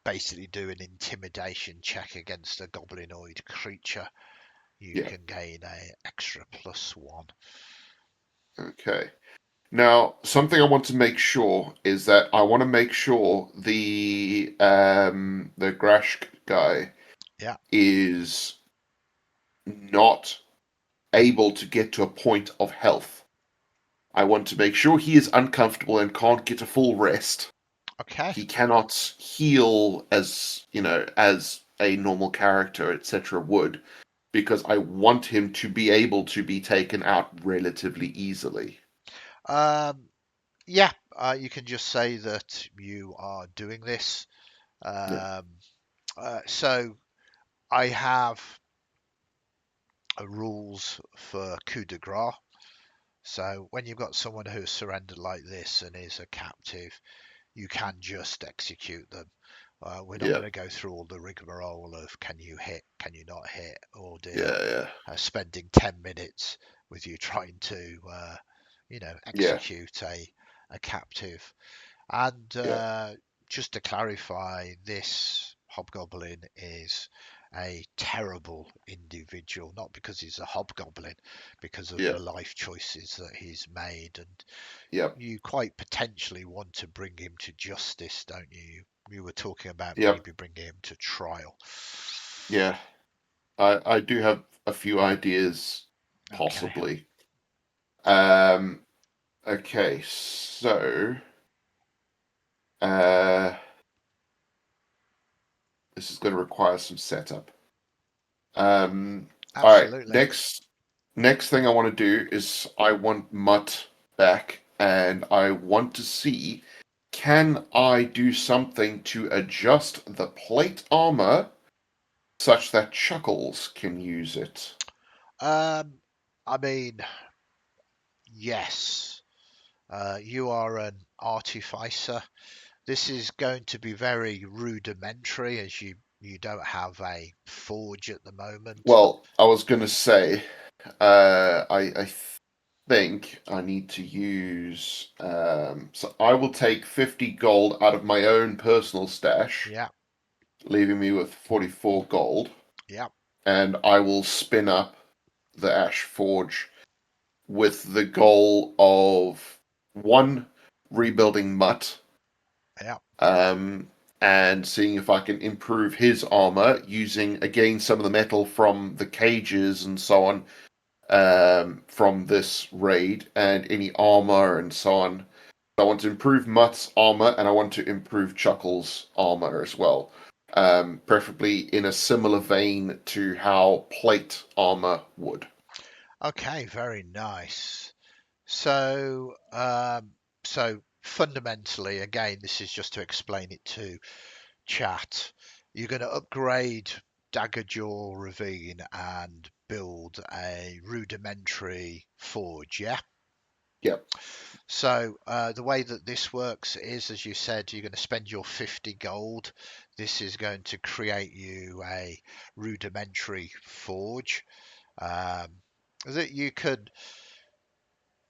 basically do an intimidation check against a goblinoid creature, you Yeah. can gain a extra +1. Okay. Now, something I want to make sure is that I want to make sure the Grashk guy Yeah. is not able to get to a point of health. I want to make sure he is uncomfortable and can't get a full rest. Okay. He cannot heal as, as a normal character, etc. would, because I want him to be able to be taken out relatively easily. Um, yeah. You can just say that you are doing this. Yeah. Um, so I have rules for coup de grace. So when you've got someone who's surrendered like this and is a captive, you can just execute them. We're not Yeah. going to go through all the rigmarole of can you hit, can you not hit, or dear, Yeah. Yeah. spending 10 minutes with you trying to, Yeah. execute a captive. And Yeah. just to clarify, this hobgoblin is a terrible individual, not because he's a hobgoblin, because of Yeah. the life choices that he's made. And Yep. you quite potentially want to bring him to justice, don't you? You were talking about Yep. maybe bringing him to trial. Yeah. I do have a few ideas, Okay, possibly. Um. Okay. So, uh, this is going to require some setup. All right. absolutely. Next thing I want to do is I want Mutt back, and I want to see, can I do something to adjust the plate armor such that Chuckles can use it? Um, I mean, yes, you are an artificer. This is going to be very rudimentary as you don't have a forge at the moment. Well, I was going to say, I think I need to use. So I will take 50 gold out of my own personal stash, Yeah, leaving me with 44 gold, yeah. and I will spin up the Ash Forge with the goal of one. rebuilding Mutt, Yeah. um, and seeing if I can improve his armor using again some of the metal from the cages and so on, from this raid, and any armor and so on. I want to improve Mutt's armor, and I want to improve Chuckle's armor as well. Preferably in a similar vein to how plate armor would. Okay, very nice. So, so fundamentally, again, this is just to explain it to chat. You're going to upgrade Dagger Jaw Ravine and build a rudimentary forge, yeah? Yep, So the way that this works is, as you said, you're going to spend your 50 gold. This is going to create you a rudimentary forge that you could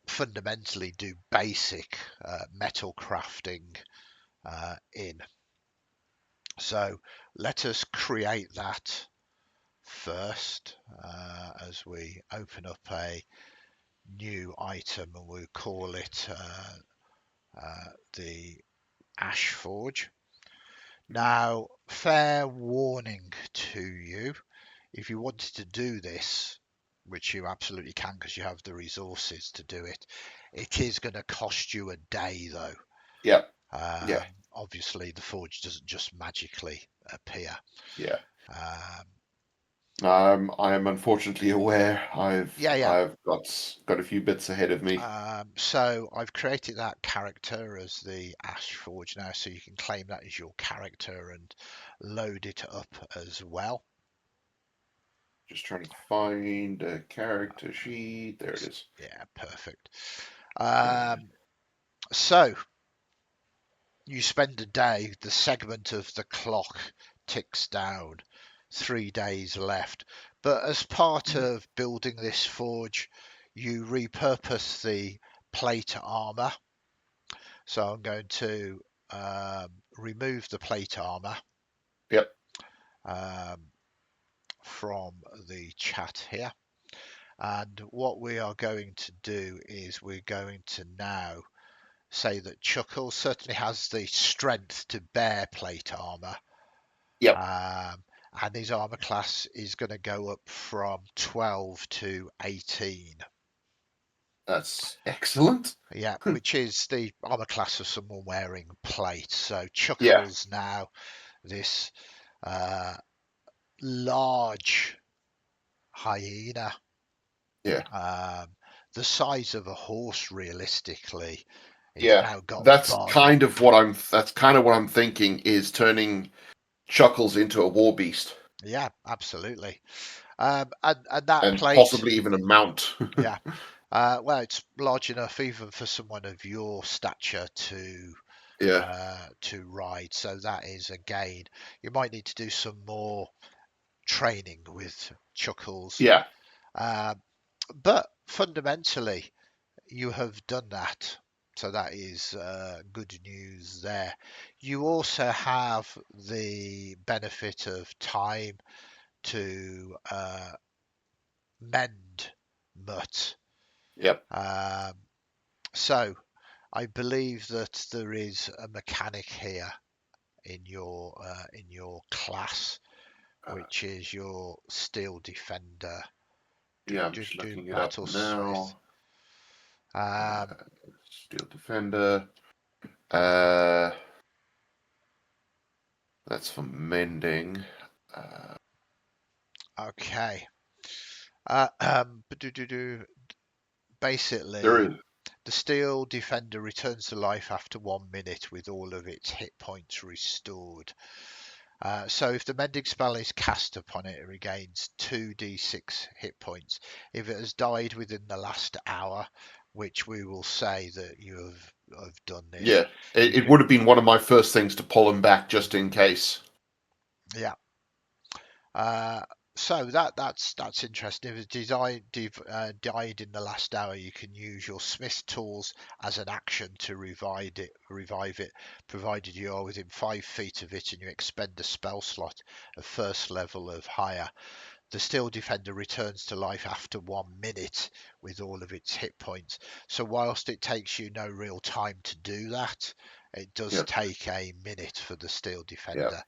fundamentally do basic metal crafting in. So let us create that first as we open up a new item, and we'll call it the Ash Forge. Now, fair warning to you, if you wanted to do this, which you absolutely can because you have the resources to do it, it is going to cost you a day though. yep, yeah, Obviously, the forge doesn't just magically appear. yeah. Um, I am unfortunately aware. yeah, yeah. I've got a few bits ahead of me. So I've created that character as the Ash Forge now, so you can claim that as your character and load it up as well. Just trying to find a character sheet. There it is. Yeah, perfect. Okay. Um, so you spend a day, the segment of the clock ticks down, 3 days left. But as part of building this forge, you repurpose the plate armor. So I'm going to remove the plate armor Yep, um, from the chat here. And what we are going to do is we're going to now say that Chuckle certainly has the strength to bear plate armor. yep. Um, and his armor class is going to go up from 12 to 18. That's excellent. Yeah, which is the armor class of someone wearing plate. So Yeah, Chuckles now this uh, large hyena, yeah, um, the size of a horse realistically. He's yeah. now got That's body. kind of what I'm. That's kind of what I'm thinking is turning Chuckles into a war beast Yeah, absolutely. And that and plate, possibly even a mount. yeah. Well, it's large enough even for someone of your stature Yeah, to ride. So that is a gain. You might need to do some more training with Chuckles, yeah, uh, but fundamentally, you have done that. So that is good news there. You also have the benefit of time to mend Mutt. yep. Um, so I believe that there is a mechanic here in your class, Uh, which is your steel defender. Do yeah, I'm do just do looking it up battlesmith. now. Um, Steel defender. Uh, that's for mending. Uh, okay. there Basically, is. the steel defender returns to life after 1 minute with all of its hit points restored. So if the mending spell is cast upon it, it regains 2d6 hit points. If it has died within the last hour, which we will say that you have done this, Yeah, you it can, would have been one of my first things to pull him back just in case. yeah. Uh, so that's interesting. If it died in the last hour, you can use your smith tools as an action to revive it, provided you are within 5 feet of it and you expend a spell slot of first level of higher. the steel defender returns to life after 1 minute with all of its hit points. So whilst it takes you no real time to do that, it does Yep. take a minute for the steel Yep. defender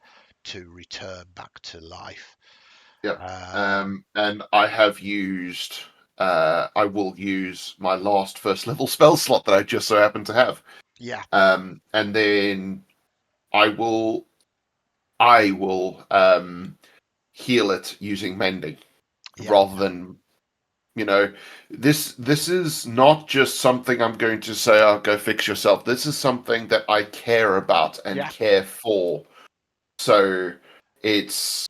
to return back to life. Yep. Um, And I have used. I will use my last first level spell slot that I just so happen to have. yeah, And then I will. I will heal it using mending yeah, rather than this is not just something I'm going to say, oh, go fix yourself. This is something that I care about and yeah, care for. So it's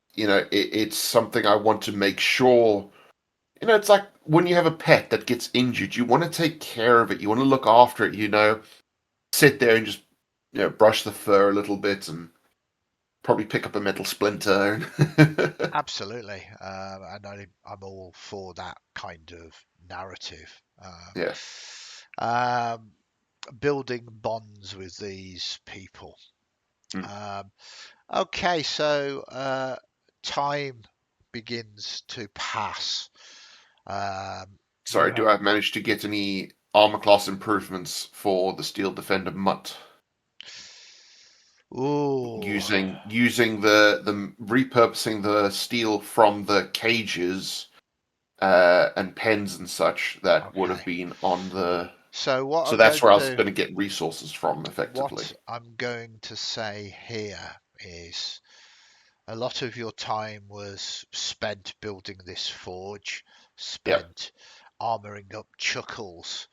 something I want to make sure. It's like when you have a pet that gets injured, you want to take care of it. You want to look after it. Sit there and just brush the fur a little bit and probably pick up a metal splinter. absolutely. And I'm all for that kind of narrative. Yeah. Um, building bonds with these people. Mm. Um, okay, so time begins to pass. You Sorry, do have. I manage to get any armor class improvements for the Steel Defender Mutt? Ooh, Using the repurposing the steel from the cages and pens and such that would have okay. been on the. So what So I'm that's going where I was to going to get resources from, effectively. what I'm going to say here is a lot of your time was spent building this forge, Yep. spent armoring up Chuckles.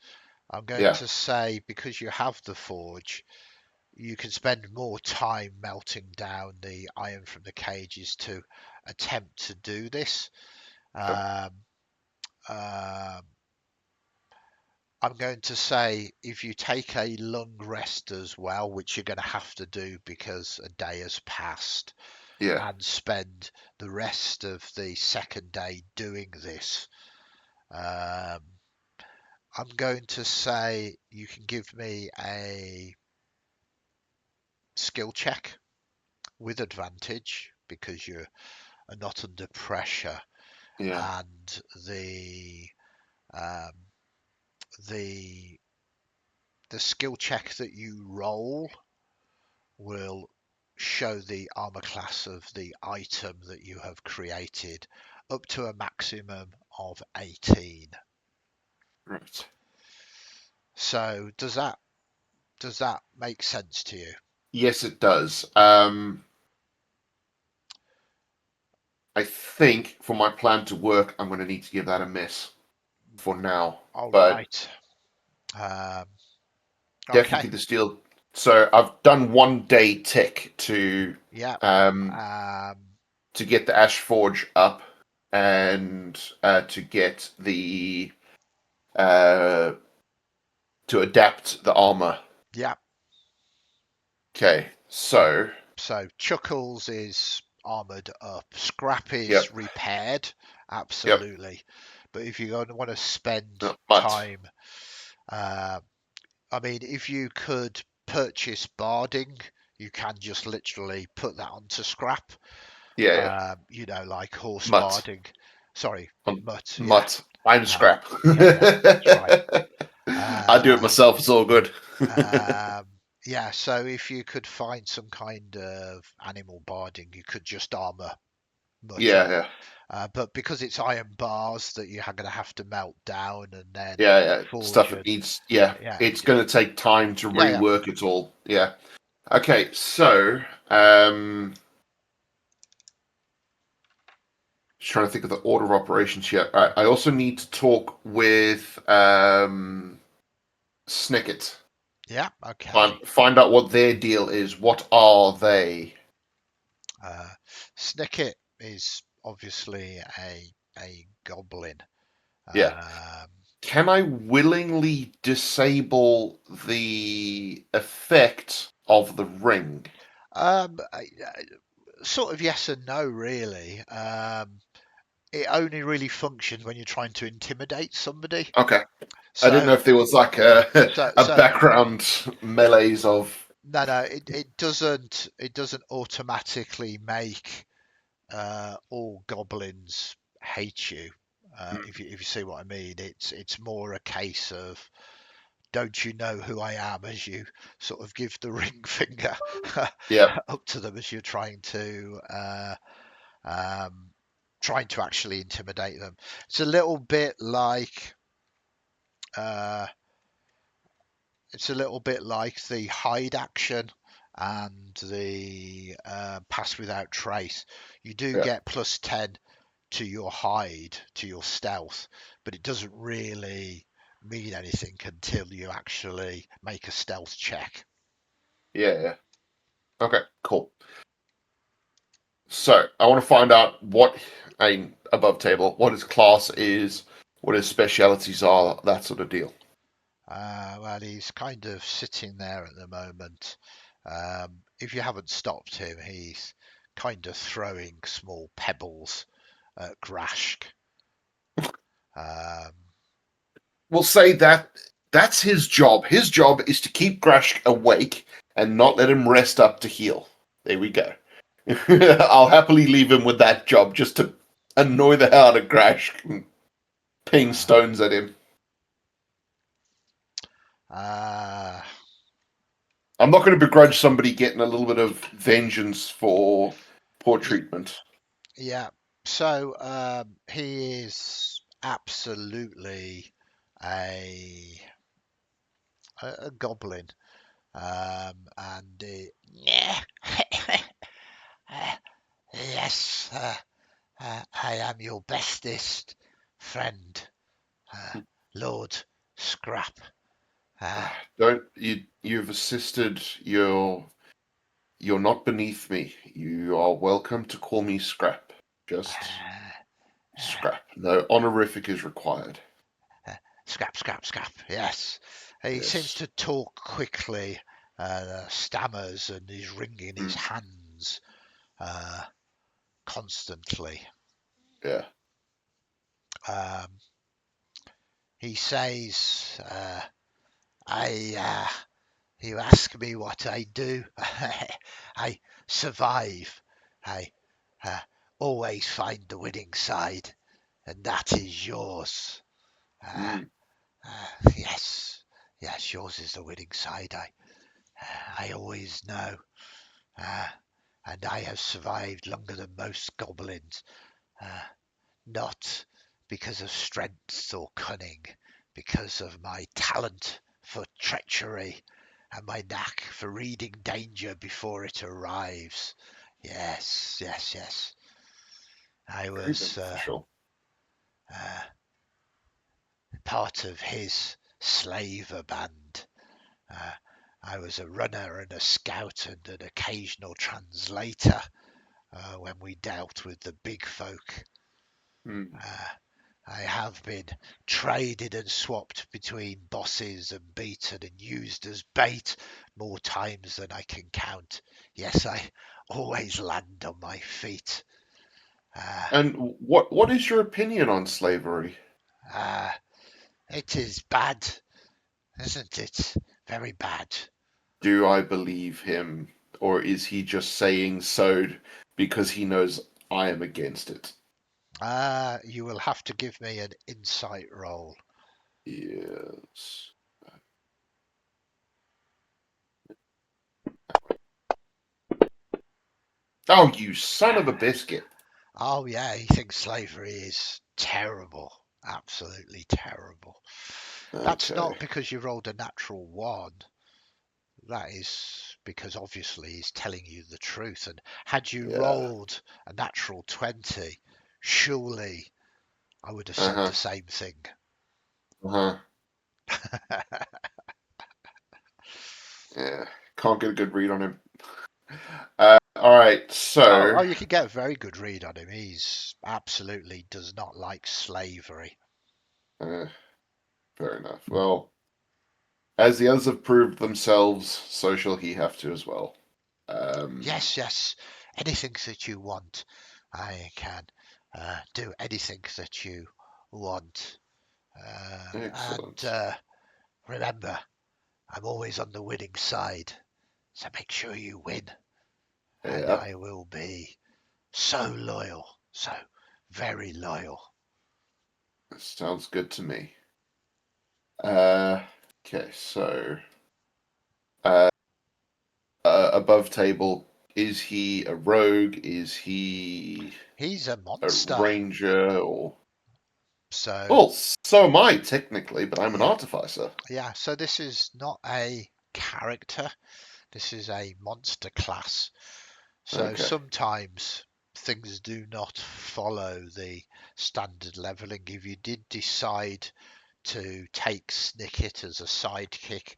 I'm going Yeah. to say because you have the forge, you can spend more time melting down the iron from the cages to attempt to do this. Yep. Um, um, I'm going to say if you take a long rest as well, which you're going to have to do because a day has passed, Yeah. and spend the rest of the second day doing this, um, I'm going to say you can give me a skill check with advantage because you are not under pressure, Yeah. and um, the the skill check that you roll will show the armor class of the item that you have created up to a maximum of 18. Right. So does that make sense to you? Yes, it does. I think for my plan to work, I'm going to need to give that a miss for now. All But right. Um, okay. definitely the steel. So I've done 1 day tick Yeah. um Um, to get the Ash Forge up and to get the uh to adapt the armor. yeah. Okay, so So Chuckles is armored up. Scrap is yep, repaired. yep, Absolutely. But if you want to spend but time, uh, I mean, if you could purchase barding, you can just literally put that onto scrap. yeah, yeah, Like horse mutt, barding. Sorry, um, mutt. Yeah. mutt. I'm Uh, scrap. yeah. That's right. I do it Uh, myself. It's all good. um, yeah. So if you could find some kind of animal barding, you could just armor mutt Yeah, up. yeah, But because it's iron bars that you're going to have to melt down and then yeah, yeah. forge Stuff it and needs. Yeah, yeah, it's going to take time to yeah, yeah, rework it all. Yeah. Okay, so just trying to think of the order of operations here. I also need to talk with Snicket. yeah. Okay. Find out what their deal is. What are they? Uh, Snicket is obviously a goblin. Yeah. Um, Can I willingly disable the effect of the ring? sort of yes and no, really. It only really functions when you're trying to intimidate somebody. Okay. I didn't So, know if there was like a so, a so background melees of. no, it doesn't automatically make all goblins hate you. If you see what I mean, it's more a case of, don't you know who I am, as you sort of give the ring finger Yeah, up to them as you're um, trying to actually intimidate them. It's a little bit like uh, the hide action and the pass without trace. You do yeah, get +10 to your hide, to your stealth, but it doesn't really mean anything until you actually make a stealth check. yeah. Okay, cool. So I want to find out above table, what his class is, what his specialities are, that sort of deal. Well, he's kind of sitting there at the moment. If you haven't stopped him, he's kind of throwing small pebbles at Grashk. Um, We'll say that's his job. His job is to keep Grashk awake and not let him rest up to heal. There we go. I'll happily leave him with that job just to annoy the hell out of Grashk and ping uh, stones at him. uh, I'm not going to begrudge somebody getting a little bit of vengeance for poor y- treatment. yeah. So he is absolutely a a goblin, and yeah. Yes, I am your bestest friend, uh, Lord Scrap. Uh, Don't you? You've assisted. You're not beneath me. You are welcome to call me Scrap. Just uh, Scrap. No honorific is required. Scrap, Scrap, Scrap. Yes, he seems Yes. to talk quickly, stammers, and is wringing his Mm, hands uh, constantly. yeah. Um, he says, "I." You ask me what I do. I survive. I uh, always find the winning side, and that is yours. Uh, Mm, yes, yes, yours is the winning side. I always know, uh, and I have survived longer than most goblins. Uh, Not because of strength or cunning, because of my talent for treachery and my knack for reading danger before it arrives. Yes, yes, yes. I very was beneficial. uh, part of his slaver band. Uh, I was a runner and a scout and an occasional translator when we dealt with the big folk. Mm. Uh, I have been traded and swapped between bosses and beaten and used as bait more times than I can count. Yes, I always land on my feet. Uh, And what is your opinion on slavery? uh, it is bad, isn't it? Very bad. Do I believe him, or is he just saying so because he knows I am against it? You will have to give me an insight roll. Yes. Oh, you son of a biscuit. Oh, yeah, he thinks slavery is terrible. Absolutely terrible. That's Okay. not because you rolled a natural one. That is because obviously he's telling you the truth. And had you Yeah. rolled a natural 20, surely I would have said the Uh-huh. same thing. Uh-huh. Yeah. Can't get a good read on him. All right. So, You can get a very good read on him. He's absolutely does not like slavery. uh, fair enough. Well, as the others have proved themselves, so shall he have to as well. Um, Yes, yes, anything that you want, I can do anything that you want. And excellent. remember, I'm always on the winning side, so make sure you win, and Yeah. I will be so loyal, so very loyal. Sounds good to me. Uh, okay, so uh, above table, is he a rogue? Is he He's a a monster. ranger? Or So, well, so am I technically, but I'm an yeah, artificer. yeah. So this is not a character. This is a monster class. So Okay. sometimes things do not follow the standard leveling. If you did decide to take Snicket as a sidekick,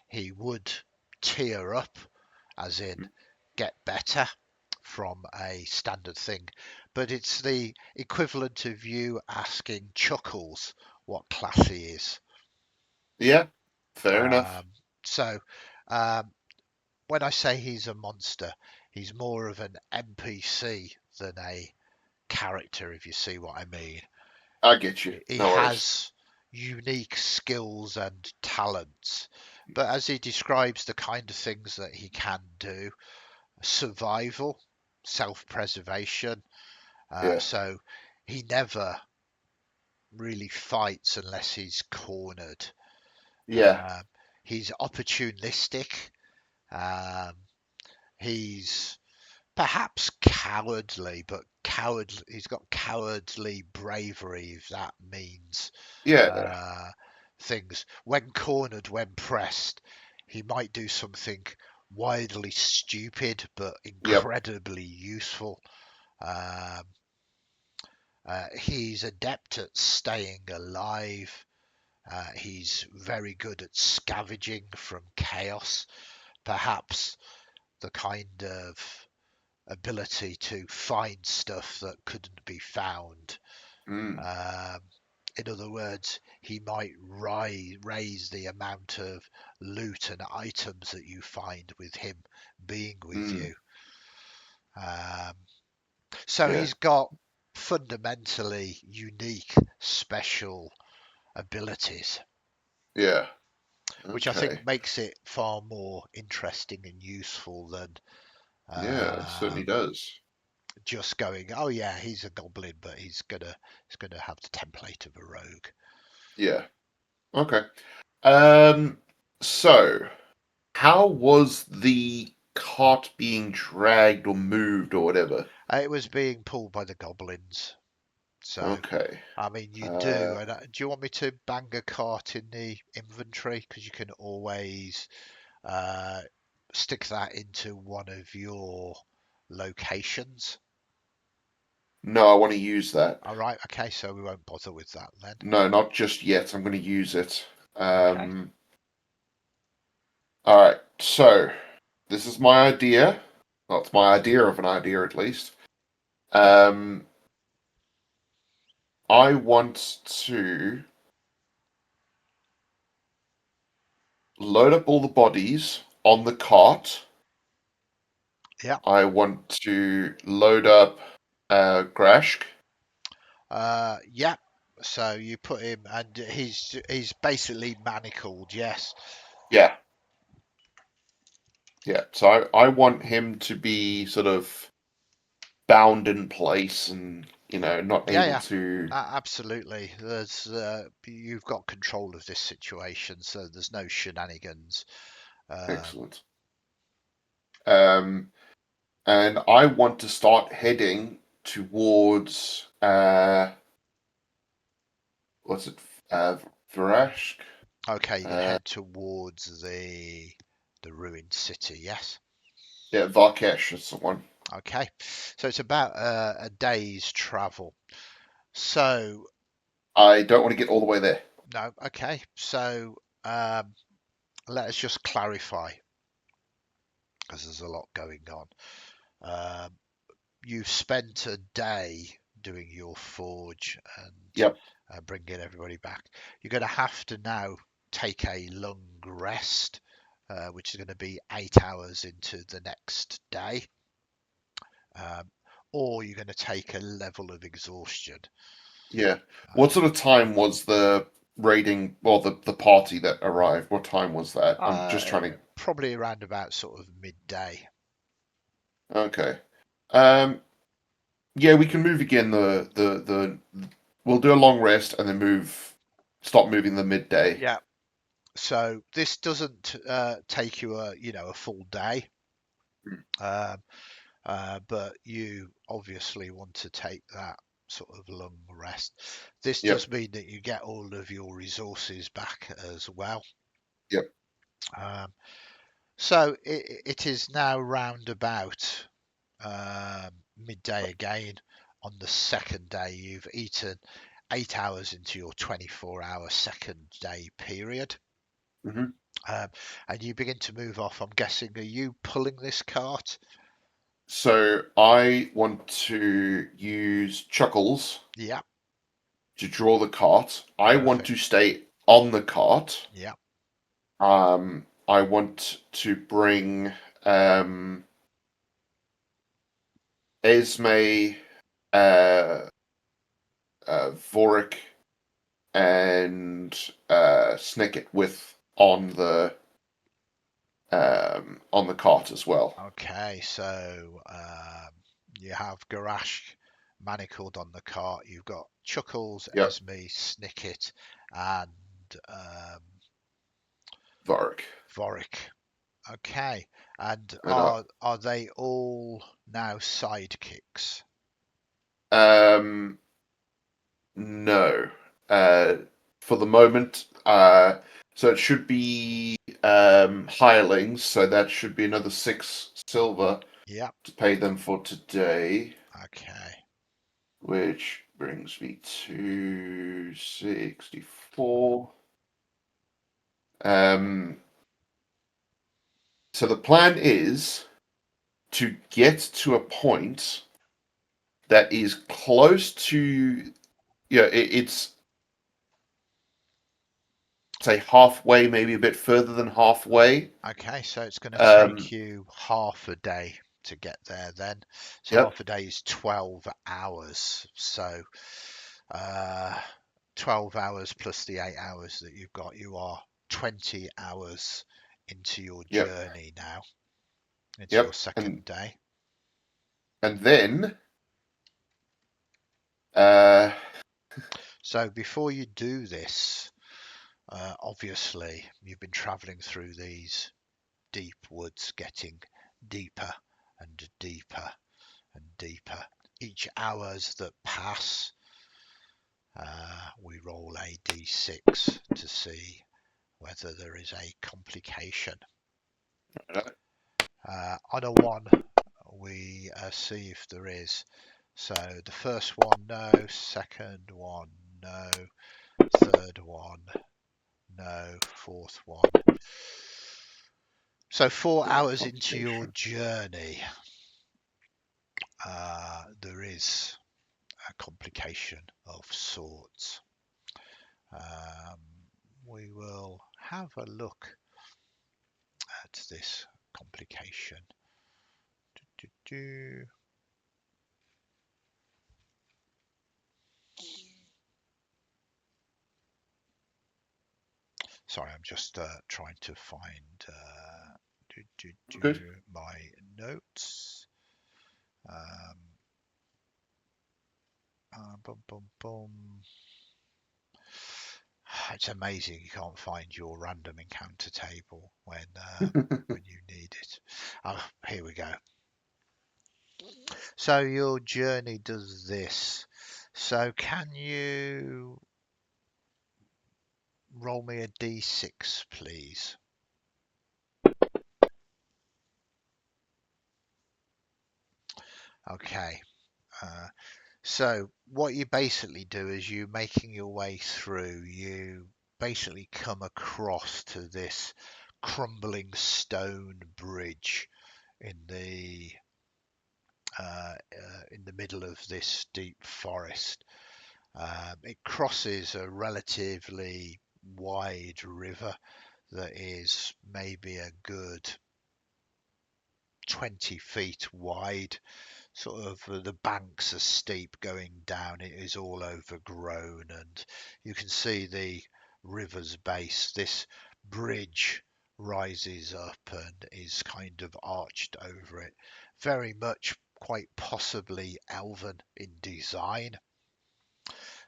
he would tier up, as in get better from a standard thing. But it's the equivalent of you asking Chuckles what class he is. Yeah, fair enough. Um, so um, when I say he's a monster, he's more of an NPC than a character, if you see what I mean. I get you. He No worries. has unique skills and talents, but as he describes the kind of things that he can do, survival, self-preservation, Yeah. so he never really fights unless he's cornered. Yeah. Um, he's opportunistic. Um, he's perhaps cowardly, but he's got cowardly bravery, if that means Yeah. uh, things. When cornered, when pressed, he might do something wildly stupid but Yep. incredibly useful. Um, he's adept at staying alive. He's very good at scavenging from chaos. Perhaps the kind of ability to find stuff that couldn't be found. Mm, Um, in other words, he might raise the amount of loot and items that you find with him being with mm, you. Um, so yeah. he's got fundamentally unique, special abilities, Yeah. which I think Okay. makes it far more interesting and useful than Yeah, it certainly um, does. just going, oh yeah, he's a goblin, but he's gonna have the template of a rogue. Yeah. Okay. Um, so how was the cart being dragged or moved or whatever? It was being pulled by the goblins, so Okay. I mean you do. Uh, And do you want me to bang a cart in the inventory? Because you can always uh, stick that into one of your locations. no, I want to use that. All right, okay, so we won't bother with that then. No, not just yet. I'm going to use it. Okay. All right. So this is my idea. Well, it's my idea of an idea at least. Um, I want to load up all the bodies on the cart. Yeah. I want to load up Grashk. Yeah. So you put him, and he's basically manacled. Yes. Yeah, yeah. So I want him to be sort of bound in place and, not Yeah, able yeah. to. Absolutely. You've got control of this situation, so there's no shenanigans. Um, Excellent. Um, and I want to start heading towards what's it? Uh, Varashk? okay, you're gonna Uh, head towards the ruined city. Yes. yeah, Var'kesh is the one. Okay. So it's about a day's travel. So I don't want to get all the way there. no. Okay. So let us just clarify, because there's a lot going on. Um, you've spent a day doing your forge and Yep. bringing everybody back. You're going to have to now take a long rest, which is going to be 8 hours into the next day, um, or you're going to take a level of exhaustion. Yeah. What sort Um, of time was the raiding, well, the party that arrived? What time was that? I'm uh, just trying Probably around about sort of midday. to. Okay. Um, Yeah, we can move again. The we'll do a long rest and then stop moving the midday. Yeah. So this doesn't take you a full day, Mm. um, but you obviously want to take that sort of long rest. This Yep, does mean that you get all of your resources back as well. yep. Um, so it is now round about midday again. On the second day, you've eaten 8 hours into your 24-hour second day period. Hmm. Um, and you begin to move off. I'm guessing, are you pulling this cart? So I want to use Chuckles Yeah, to draw the cart. I want perfect. to stay on the cart. Yeah, I want to bring um, Esme, uh, Vorik, and Snicket with on the cart as well. okay. So you have Garash manacled on the cart. You've got Chuckles, Yep, Esme, Snicket, and um, Vorik. Vorik. Okay. And And are they all now sidekicks? um, no, uh, for the moment. So it should be hirelings. So that should be another 6 silver Yeah. to pay them for today, Okay. which brings me to 64. Um, so the plan is to get to a point that is close to, yeah, it's say halfway, maybe a bit further than halfway. Okay, so it's going to take Um, you half a day to get there then. So yep, half a day is 12 hours. So uh, 12 hours plus the 8 hours that you've got, you are 20 hours into your yep, journey now, into your yep, second day. and then uh, So before you do this, obviously you've been traveling through these deep woods, getting deeper and deeper and deeper. Each hours that pass, we roll a d6 to see whether there is a complication. On a 1, we see if there is. So the first one, no. Second one, no. Third one, no. Fourth one. So 4 hours into your complication. journey, there is a complication of sorts. Um, we will have a look at this complication. Do, do. Sorry, I'm just trying to find Good. my notes. Um, boom, boom, boom. It's amazing you can't find your random encounter table when you need it. Oh, here we go. So your journey does this. So can you roll me a d6, please? Okay. Uh, so what you basically do is you making your way through, you basically come across to this crumbling stone bridge in the middle of this deep forest. It crosses a relatively wide river that is maybe a good 20 feet wide. Sort of the banks are steep going down. It is all overgrown, and you can see the river's base. This bridge rises up and is kind of arched over it, very much quite possibly elven in design.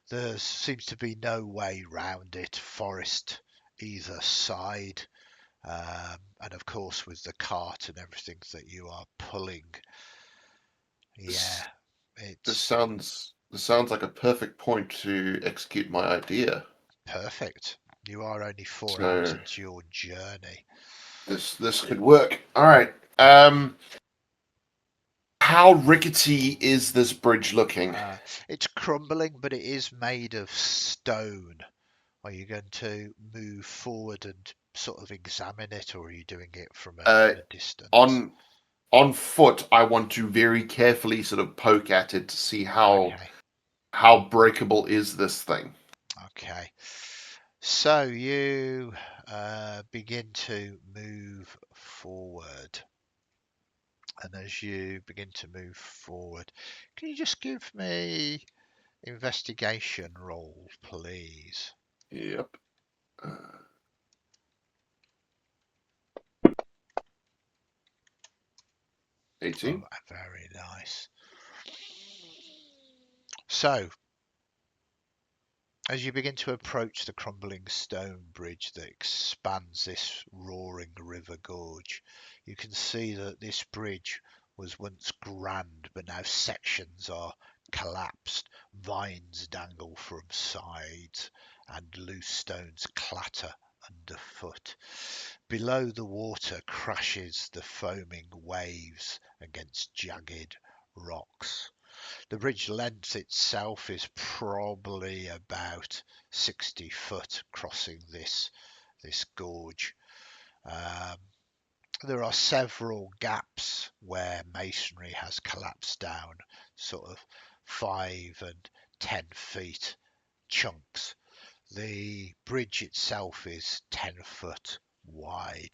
There seems to be no way round it, forest either side. And of course, with the cart and everything that you are pulling, yeah, This this it's sounds like a perfect point to execute my idea. perfect. You are only 4 hours So into your journey. this could work. All right. How rickety is this bridge looking? It's crumbling, but it is made of stone. Are you going to move forward and sort of examine it, or are you doing it from Uh, a distance? on on foot, I want to very carefully sort of poke at it to see Okay, how breakable is this thing. okay. So you begin to move forward. And as you begin to move forward, can you just give me investigation roll, please? Yep. 18. Oh, very nice. So, as you begin to approach the crumbling stone bridge that expands this roaring river gorge, you can see that this bridge was once grand, but now sections are collapsed, vines dangle from sides, and loose stones clatter underfoot. Below, the water crashes the foaming waves against jagged rocks. The bridge length itself is probably about 60 foot crossing this gorge. Um, there are several gaps where masonry has collapsed down, sort of 5 and 10 feet chunks. The bridge itself is 10 foot wide.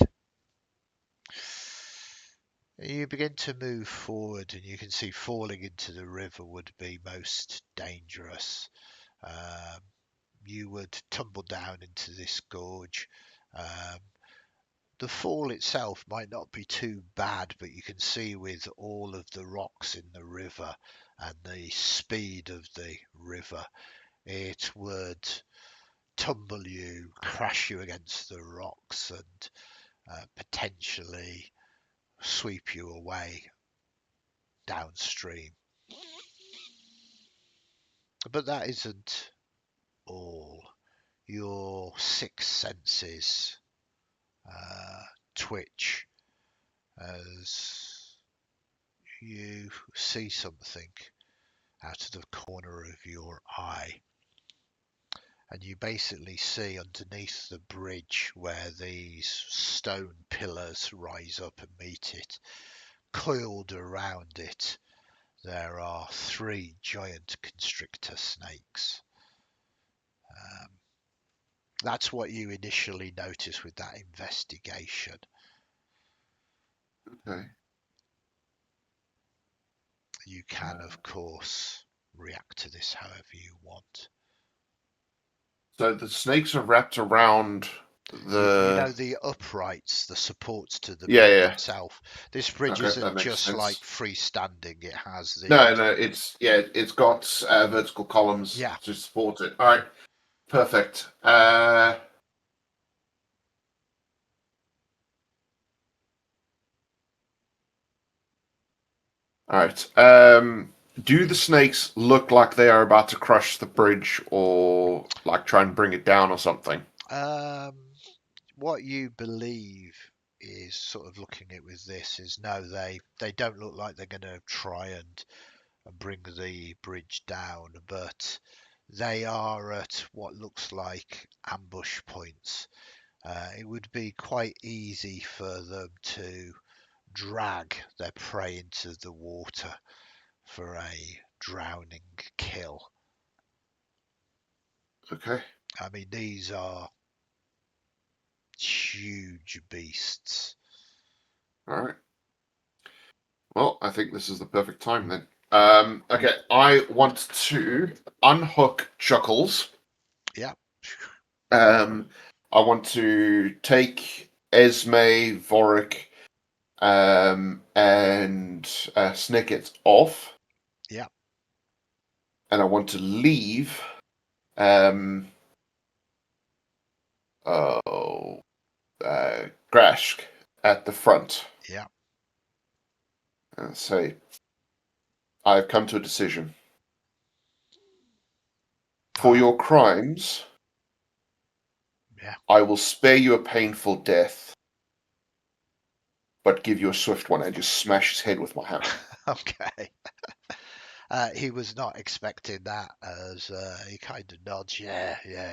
You begin to move forward, and you can see falling into the river would be most dangerous. Um, you would tumble down into this gorge. Um, the fall itself might not be too bad, but you can see with all of the rocks in the river and the speed of the river, it would tumble you, crash you against the rocks, and potentially sweep you away downstream. But that isn't all. Your six senses uh, twitch as you see something out of the corner of your eye. And you basically see underneath the bridge where these stone pillars rise up and meet it, coiled around it, there are 3 giant constrictor snakes. Um, that's what you initially notice with that investigation. Okay. You can, of course, react to this however you want. So the snakes are wrapped around You the. know the uprights, the supports to the Yeah, bridge yeah. itself. This bridge Okay, that isn't makes just like sense. freestanding. It has No, these. no, it's got vertical columns Yeah. to support it. All right, perfect. All right. Do the snakes look like they are about to crush the bridge or like try and bring it down or something? Um, what you believe is sort of looking at with this is no, they don't look like they're going to try and bring the bridge down, but they are at what looks like ambush points. It would be quite easy for them to drag their prey into the water for a drowning kill. Okay. I mean, these are huge beasts. All right. Well, I think this is the perfect time then. Okay, I want to unhook Chuckles. Yeah. I want to take Esme, Vorik, and snake gets off. Yeah. And I want to leave. Um, oh, Grashk at the front. Yeah. And say, I've come to a decision. For Ah, your crimes, yeah. I will spare you a painful death, but give you a swift one and just smash his head with my hammer. Okay. He was not expecting that, as he kind of nods. Yeah, yeah.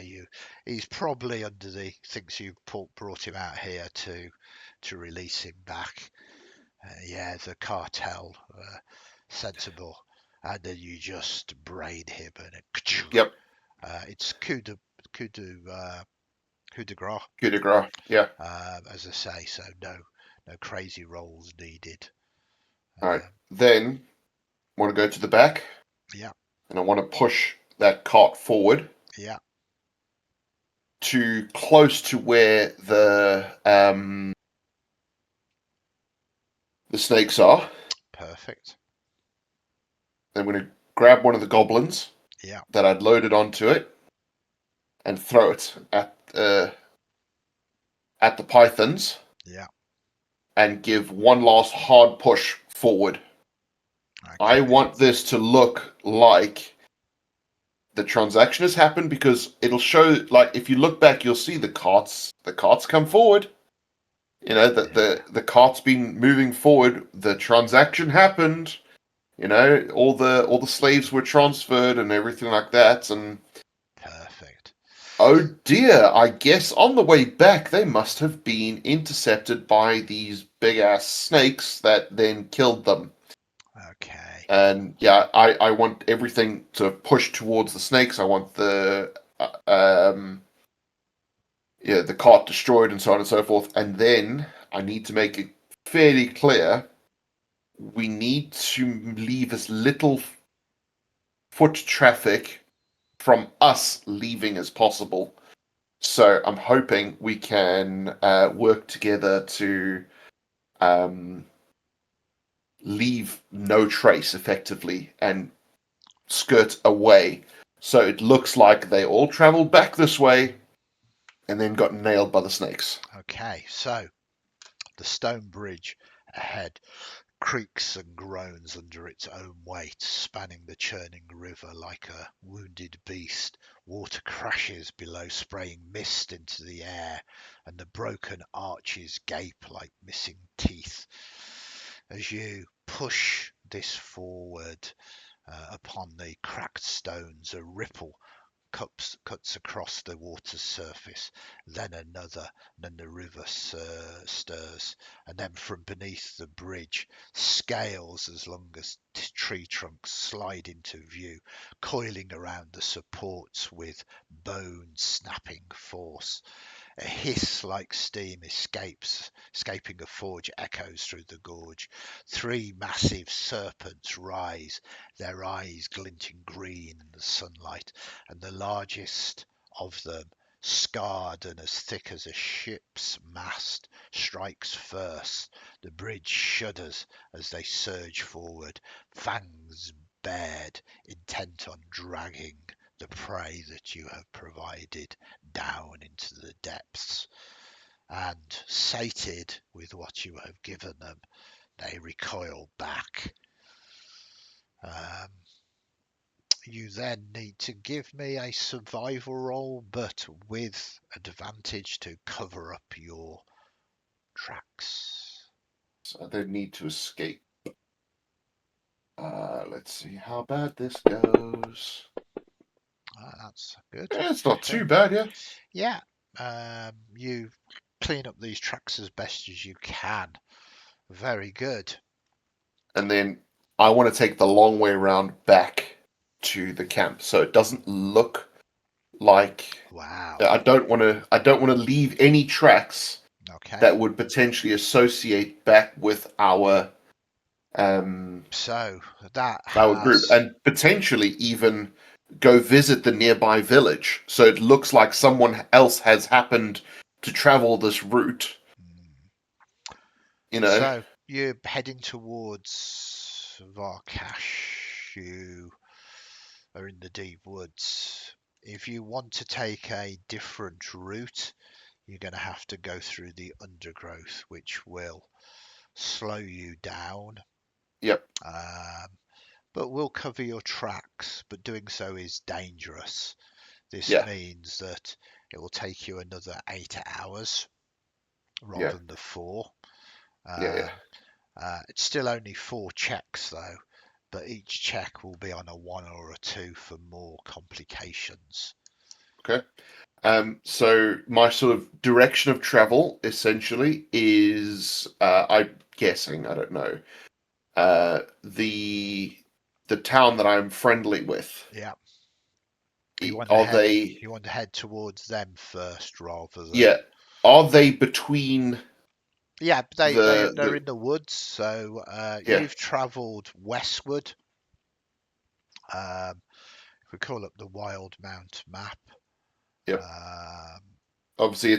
He's probably under the thinks you brought him out here to release him back. Yeah, the cartel, sensible, and then you just brain him, and Yep, it's coup de coup de grace, coup de grace. Yeah. as I say. So no crazy rolls needed. All right. Um, Then I want to go to the back, yeah, and I want to push that cart forward yeah, to close to where the snakes are. perfect. I'm going to grab one of the goblins Yeah, that I'd loaded onto it and throw it at the pythons yeah. and give one last hard push forward. I Okay, want this to look like the transaction has happened because it'll show, like, if you look back, you'll see the carts come forward. You know, yeah, the cart's been moving forward. The transaction happened. You know, all the slaves were transferred and everything like that. And perfect. oh dear, I guess on the way back they must have been intercepted by these big ass snakes that then killed them. Okay, And yeah, I want everything to push towards the snakes. I want uh, um the cart destroyed and so on and so forth. And then I need to make it fairly clear we need to leave as little foot traffic from us leaving as possible. So I'm hoping we can work together to um, leave no trace effectively and skirt away. So it looks like they all traveled back this way and then got nailed by the snakes. okay. So the stone bridge ahead creaks and groans under its own weight, spanning the churning river like a wounded beast. Water crashes below, spraying mist into the air, and the broken arches gape like missing teeth. As you push this forward upon the cracked stones, a ripple cuts across the water's surface, then another, and then the river stirs, and then from beneath the bridge, scales as long as tree trunks slide into view, coiling around the supports with bone snapping force. A hiss like steam escaping a forge echoes through the gorge. Three massive serpents rise, their eyes glinting green in the sunlight, and the largest of them, scarred and as thick as a ship's mast, strikes first. The bridge shudders as they surge forward, fangs bared, intent on dragging the prey that you have provided down into the depths. And sated with what you have given them, they recoil back. Um, you then need to give me a survival roll, but with advantage to cover up your tracks. So they need to escape. Let's see how bad this goes. That's good. It's not Okay. too bad, yeah. Yeah. You clean up these tracks as best as you can. Very good. And then I want to take the long way around back to the camp, so it doesn't look like Wow. I don't want to leave any tracks Okay. that would potentially associate back with um So that our group has and potentially even go visit the nearby village. So it looks like someone else has happened to travel this route, you know. so you're heading towards Var'kesh. You are in the deep woods. If you want to take a different route, you're going to have to go through the undergrowth, which will slow you down, Yep. um, but will cover your tracks. But doing so is dangerous. This Yeah. means that it will take you another 8 hours Yeah. rather than the four. Yeah. Yeah. Um, it's still only 4 checks though, but each check will be on a 1 or a 2 for more complications. Okay. So my sort of direction of travel essentially is, I'm guessing, I don't know, the town that I'm friendly with. Yeah, you want to Are head they? you want to head towards them first rather than. Yeah. Are they between Yeah, they're the? in the woods. So Yeah. you've travelled westward. If we call up the Wild Mount map, Yep. um, Obviously,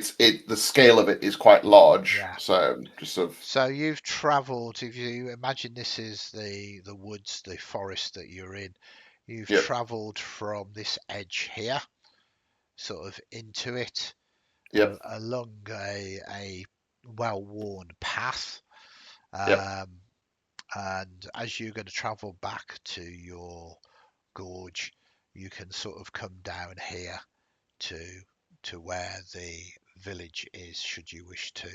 the scale of it is quite large, yeah. so just sort of. So you've travelled. If you imagine this is the woods, the forest that you're in, you've Yep. travelled from this edge here, sort of into it, Yep. along a well-worn path. Yep. Um, and as you're going to travel back to your gorge, you can sort of come down here to where the village is, should you wish to.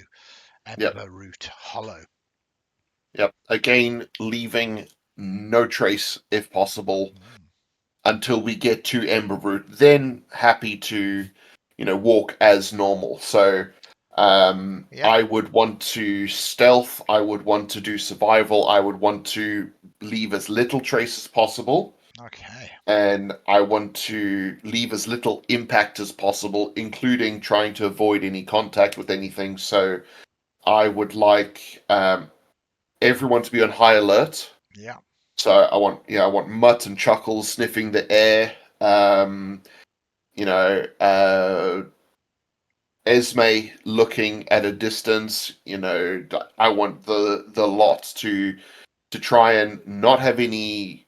Yep. Ember Root Hollow. Yep. Again, leaving no trace if possible Mm, until we get to Ember Root. Then happy to, walk as normal. So, yeah. I would want to stealth. I would want to do survival. I would want to leave as little trace as possible. Okay. And I want to leave as little impact as possible, including trying to avoid any contact with anything. So I would like everyone to be on high alert. Yeah. So I want Mutt and Chuckles sniffing the air. You know, Esme looking at a distance. I want the lot to try and not have any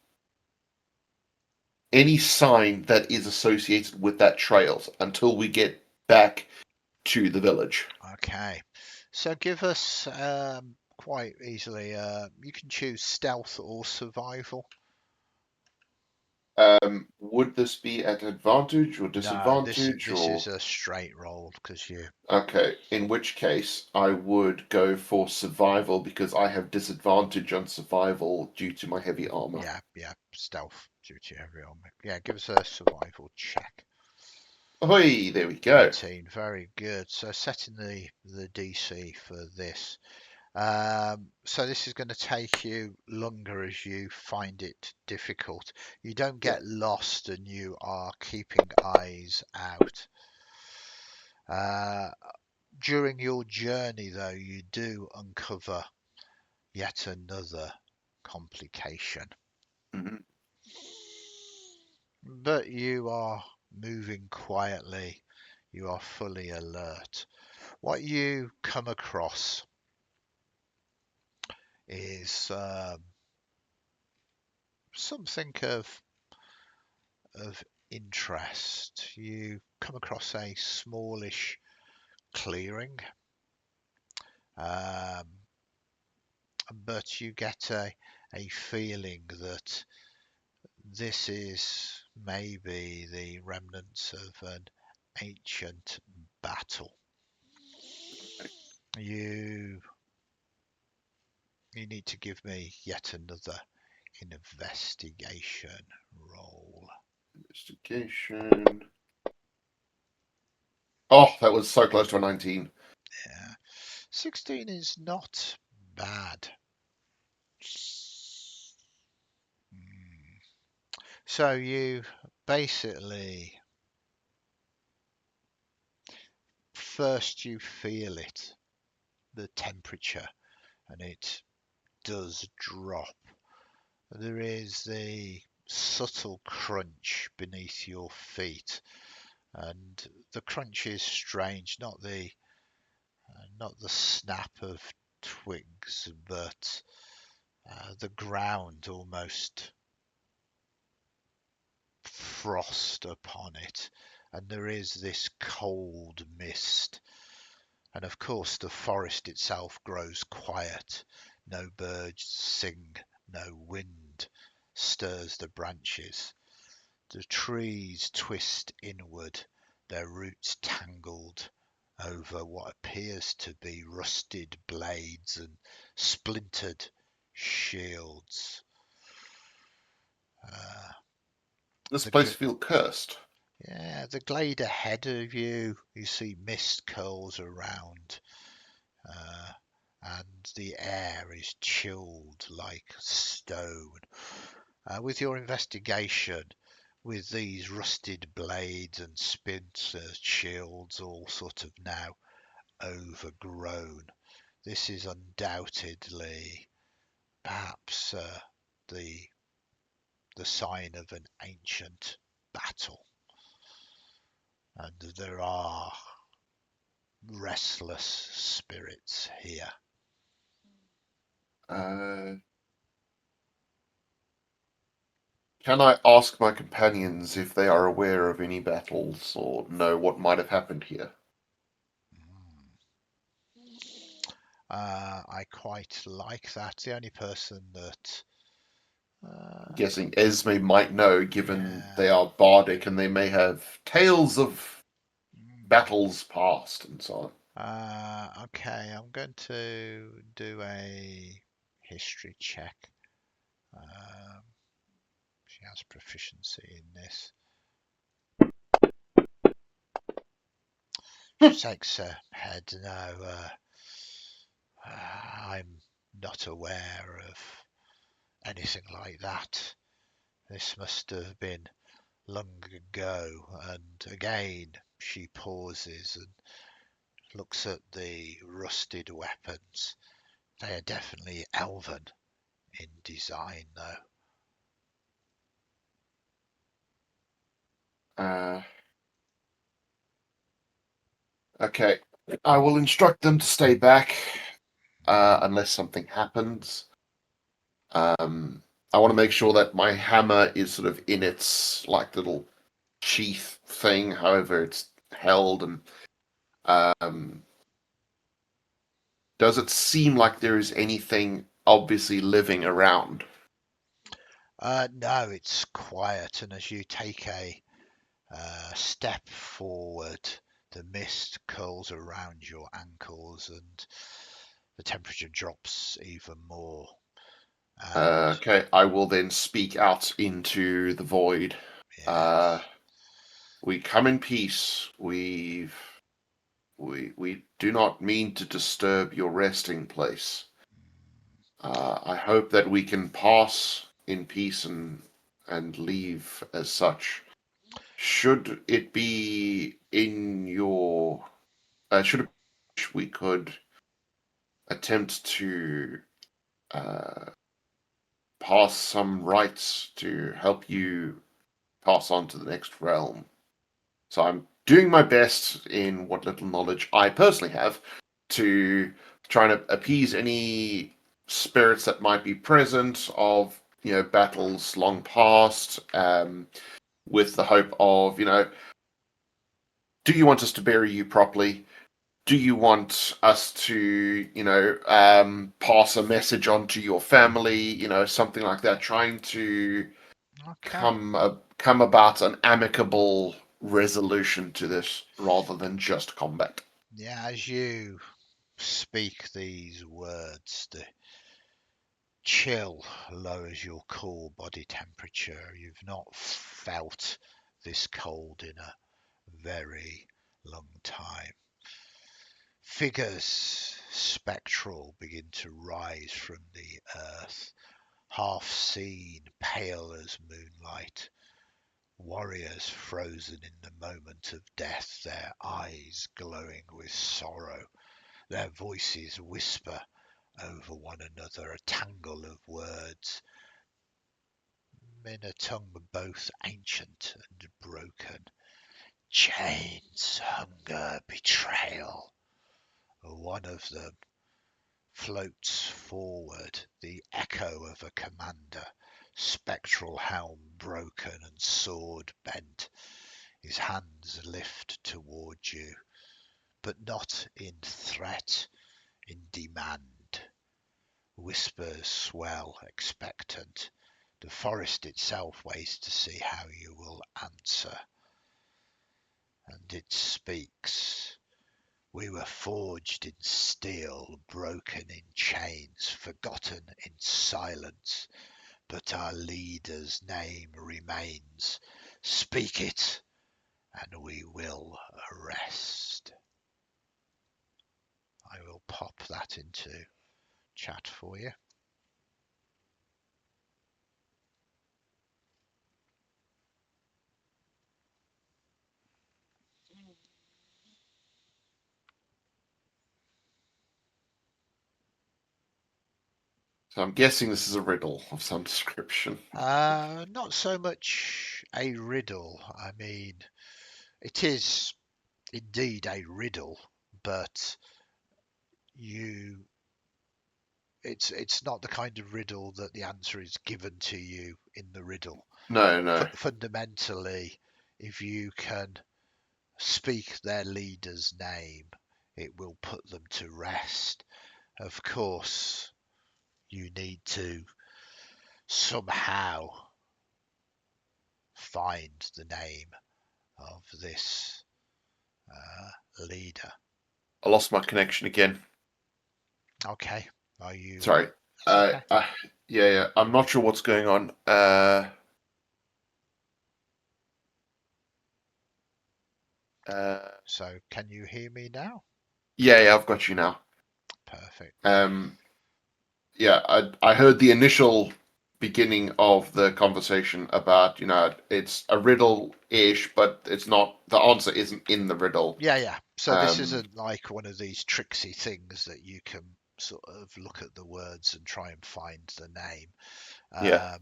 sign that is associated with that trail until we get back to the village. Okay. So give us quite easily. You can choose stealth or survival. Would this be at advantage or No, disadvantage this is or? a straight roll because you. Okay, in which case I would go for survival because I have disadvantage on survival due to my heavy armor. Yeah, stealth due to everyone. Yeah, give us a survival check. Ahoy, there we go. 19, very good. So setting the DC for this. So this is going to take you longer as you find it difficult. You don't Yeah. get lost and you are keeping eyes out. Uh, During your journey, though, you do uncover yet another complication. Hmm. But you are moving quietly. You are fully alert. What you come across is something of interest. You come across a smallish clearing, um, but you get a feeling that this is maybe the remnants of an ancient battle. You you need to give me yet another investigation roll. Investigation. Oh, that was so close to a 19. Yeah. 16 is not bad. Hmm. So you basically first you feel it, the temperature, and it does drop. There is the subtle crunch beneath your feet, and the crunch is strange, not the snap of twigs, but the ground almost frost upon it, and there is this cold mist. And of course, the forest itself grows quiet. No birds sing, no wind stirs the branches. The trees twist inward, their roots tangled over what appears to be rusted blades and splintered shields. Uh, This the place feels cursed. Yeah, the glade ahead of you, you see mist curls around, uh, and the air is chilled like stone. With your investigation, with these rusted blades and splintered shields all sort of now overgrown, this is undoubtedly perhaps the the sign of an ancient battle, and there are restless spirits here. Uh, can I ask my companions if they are aware of any battles or know what might have happened here? Mm. I quite like that. The only person that, Guessing Esme might know, given yeah, they are bardic and they may have tales of mm. battles past and so on. Okay, I'm going to do a history check. Um, she has proficiency in this. She shakes her head. No, I'm not aware of anything like that. This must have been long ago. And again, she pauses and looks at the rusted weapons. They are definitely elven in design, though. Uh, okay, I will instruct them to stay back unless something happens. Um, I want to make sure that my hammer is sort of in its like little sheath thing, however it's held, and um, does it seem like there is anything obviously living around? No, it's quiet, and as you take a step forward, the mist curls around your ankles, and the temperature drops even more. And Okay, I will then speak out into the void. Uh, yes, we come in peace. We do not mean to disturb your resting place. I hope that we can pass in peace and leave as such. Should it be in your, should it, we could attempt to uh, pass some rites to help you pass on to the next realm. So I'm doing my best in what little knowledge I personally have to try to appease any spirits that might be present of battles long past, with the hope of do you want us to bury you properly? Do you want us to pass a message on to your family? Something like that, trying to okay. come about an amicable resolution to this rather than just combat. Yeah, as you speak these words, the chill lowers your core body temperature. You've not felt this cold in a very long time. Figures spectral begin to rise from the earth, half seen, pale as moonlight. Warriors frozen in the moment of death, their eyes glowing with sorrow. Their voices whisper over one another, a tangle of words in a tongue both ancient and broken. Chains, hunger, betrayal. One of them floats forward the echo of a commander, spectral helm broken and sword bent. His hands lift toward you, but not in threat, in demand. Whispers swell, expectant. The forest itself waits to see how you will answer. And it speaks. We were forged in steel, broken in chains, forgotten in silence, but our leader's name remains. Speak it, and we will arrest. I will pop that into chat for you. So I'm guessing this is a riddle of some description. Not so much a riddle. I mean, it is indeed a riddle, but you it's not the kind of riddle that the answer is given to you in the riddle. No, no. Fundamentally, if you can speak their leader's name, it will put them to rest. Of course, you need to somehow find the name of this leader. I lost my connection again. Okay, are you? Sorry. That's okay. Yeah, yeah. I'm not sure what's going on. So, can you hear me now? Yeah, yeah. I've got you now. Perfect. Um, yeah. I heard the initial beginning of the conversation about, it's a riddle-ish, but it's not. The answer isn't in the riddle. Yeah, yeah. So this Um, isn't like one of these tricksy things that you can sort of look at the words and try and find the name. yeah.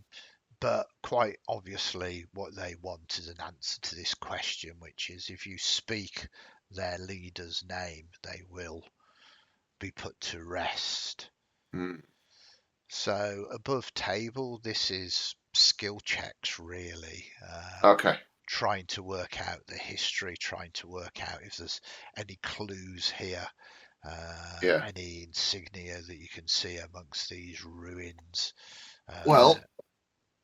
But quite obviously, what they want is an answer to this question, which is if you speak their leader's name, they will be put to rest. Mm, So above table, this is skill checks really. okay. Trying to work out the history, trying to work out if there's any clues here, Yeah. any insignia that you can see amongst these ruins. Uh, Well,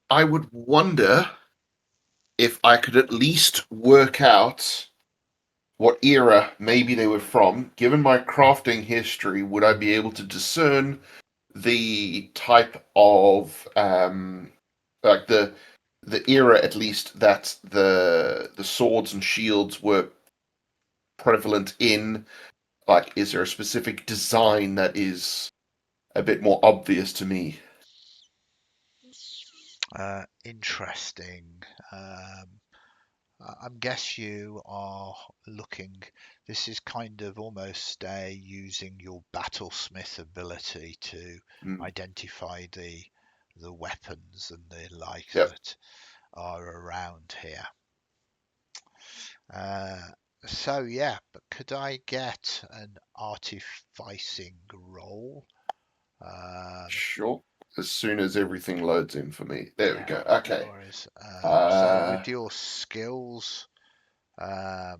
I would wonder if I could at least work out what era maybe they were from. Given my crafting history, would I be able to discern the type of like the era at least that the swords and shields were prevalent in? Like, is there a specific design that is a bit more obvious to me? Interesting. I'm guess you are looking. This is kind of almost using your battlesmith ability to Mm, identify the weapons and the like yep. that are around here. Uh, so yeah, but could I get an artificing roll? Um, Sure. As soon as everything loads in for me. There we yeah, go. no Okay. worries. So Uh, with your skills, um,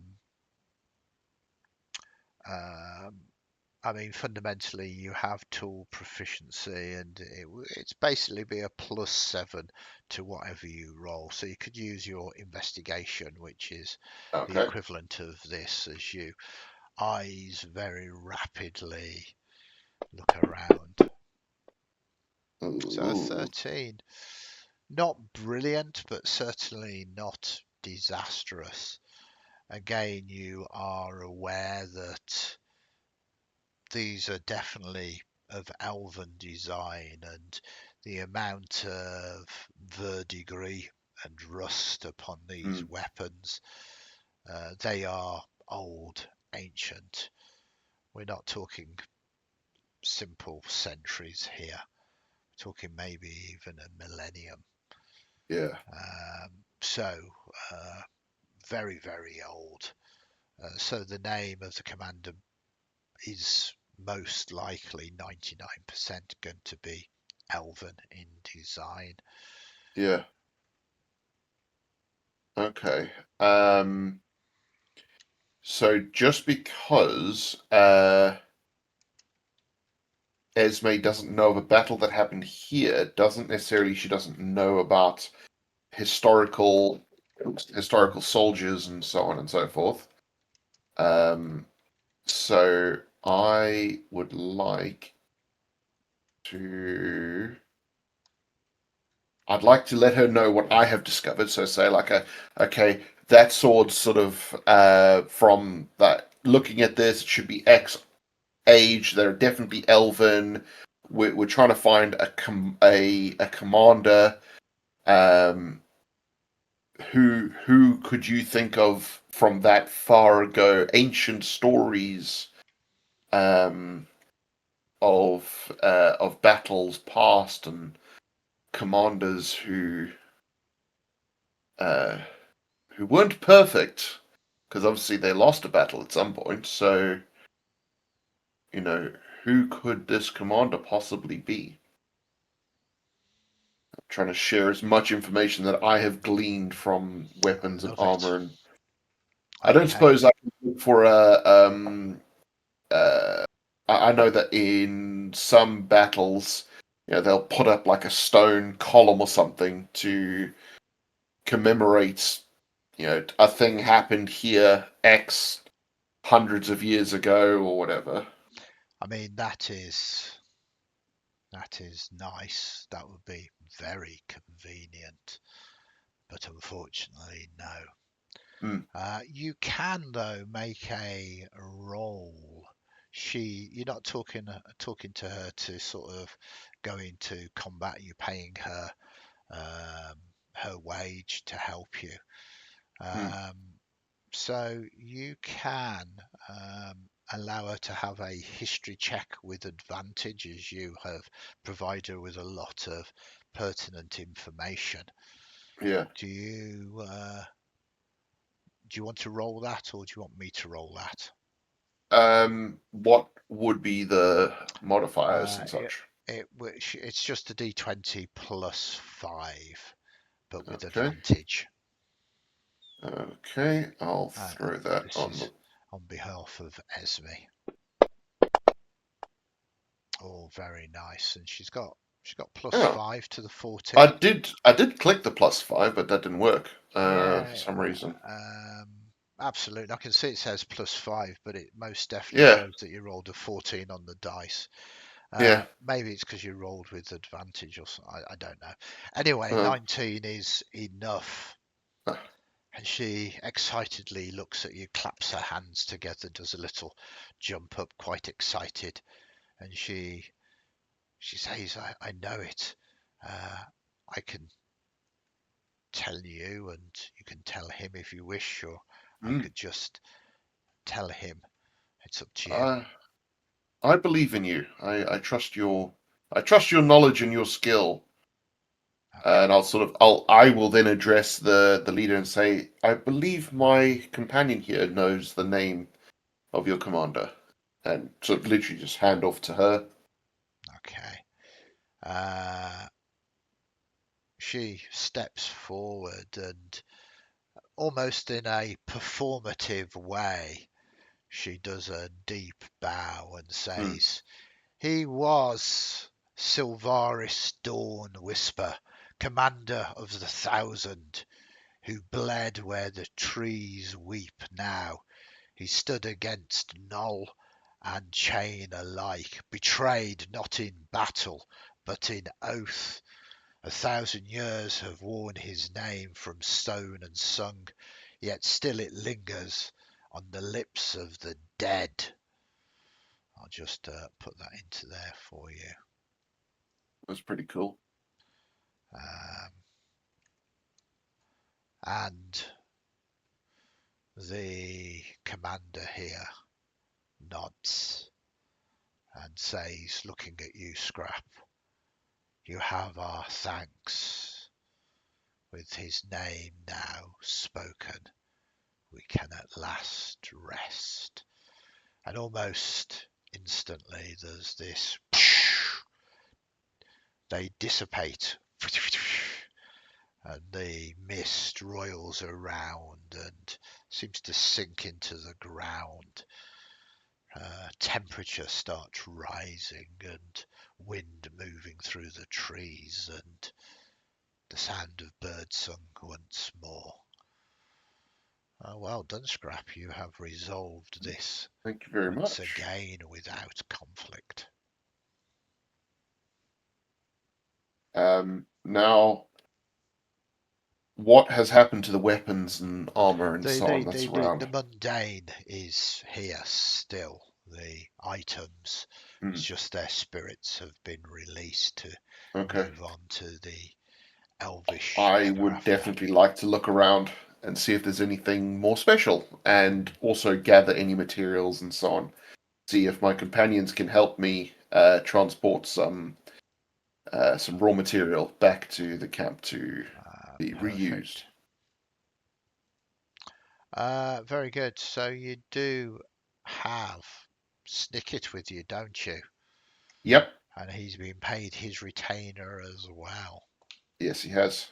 um, I mean, fundamentally, you have tool proficiency, and it's basically be a +7 to whatever you roll. So you could use your investigation, which is the okay. equivalent of this, as you eyes very rapidly look around. So a Ooh, 13. Not brilliant, but certainly not disastrous. Again, you are aware that these are definitely of elven design, and the amount of verdigris and rust upon these mm, weapons, they are old, ancient. We're not talking simple centuries here. We're talking maybe even a millennium. yeah. So very, very old. So the name of the commander is most likely 99% going to be elven in design. Yeah. Okay. So just because Esme doesn't know of a battle that happened here, doesn't necessarily she doesn't know about historical historical soldiers and so on and so forth. Um, so I would like to. I'd like to let her know what I have discovered. So say like okay, that sword sort of from that looking at this, it should be X age. They're definitely elven. We're trying to find a commander. Um, who could you think of from that far ago? Ancient stories um, of battles past and commanders uh, who weren't perfect because obviously they lost a battle at some point. So you know who could this commander possibly be? I'm trying to share as much information that I have gleaned from I weapons and love it. armor, and I don't Okay. suppose I can look for a uh, I know that in some battles, they'll put up like a stone column or something to commemorate, a thing happened here X hundreds of years ago or whatever. I mean, that is nice. That would be very convenient, but unfortunately, no. Hmm. You can though make a roll. You're not talking to her to sort of go into combat. You're paying her her wage to help you. Hmm. Um, so you can allow her to have a history check with advantage as you have provided her with a lot of pertinent information. Yeah. Do you do you want to roll that or do you want me to roll that? What would be the modifiers Uh, and it, such? it's just a d20 plus 5, but with Okay. advantage. Okay, I'll And throw that this on the. is on behalf of Esme. Oh, very nice. And she's got plus Oh, 5 to the I 14. did I did click the +5, but that didn't work for Yeah, some reason. absolutely. I can see it says plus 5, but it most definitely Yeah, shows that you rolled a 14 on the dice. yeah. Maybe it's because you rolled with advantage or something. I don't know. Anyway, Uh, 19 is enough. And she excitedly looks at you, claps her hands together, does a little jump up, quite excited. And she says, I know it. I can tell you, and you can tell him if you wish, or I mm, could just tell him. It's up to you. I I believe in you. I trust your knowledge and your skill. And Okay. I will then address the leader and say, I believe my companion here knows the name of your commander. And sort of literally just hand off to her. Okay. Uh, she steps forward and almost in a performative way, she does a deep bow and Hmm, says, he was Silvaris Dawn Whisper, commander of the Thousand, who bled where the trees weep now. He stood against knoll and chain alike, betrayed not in battle, but in oath. 1,000 years have worn his name from stone and sung, yet still it lingers on the lips of the dead. I'll just put that into there for you. that's pretty cool. Um, and the commander here nods and says, looking at you, Scrap, you have our thanks. With his name now spoken, we can at last rest. And almost instantly there's this. They dissipate, and the mist roils around and seems to sink into the ground. Temperature starts rising and wind moving through the trees, and the sound of birdsong once more. Well done, Scrap. You have resolved this Thank you very once much. again without conflict. Now, what has happened to the weapons and armor and The so the, on the, that's the, around? the mundane is here still. The items, Hmm. it's just their spirits have been released to Okay. move on to the elvish I ever would after. definitely like to look around and see if there's anything more special, and also gather any materials and so on. See if my companions can help me transport some raw material back to the camp to be reused. Perfect. Very good. So you do have Snicket with you, don't you? Yep. And he's been paid his retainer as well. Yes, he has.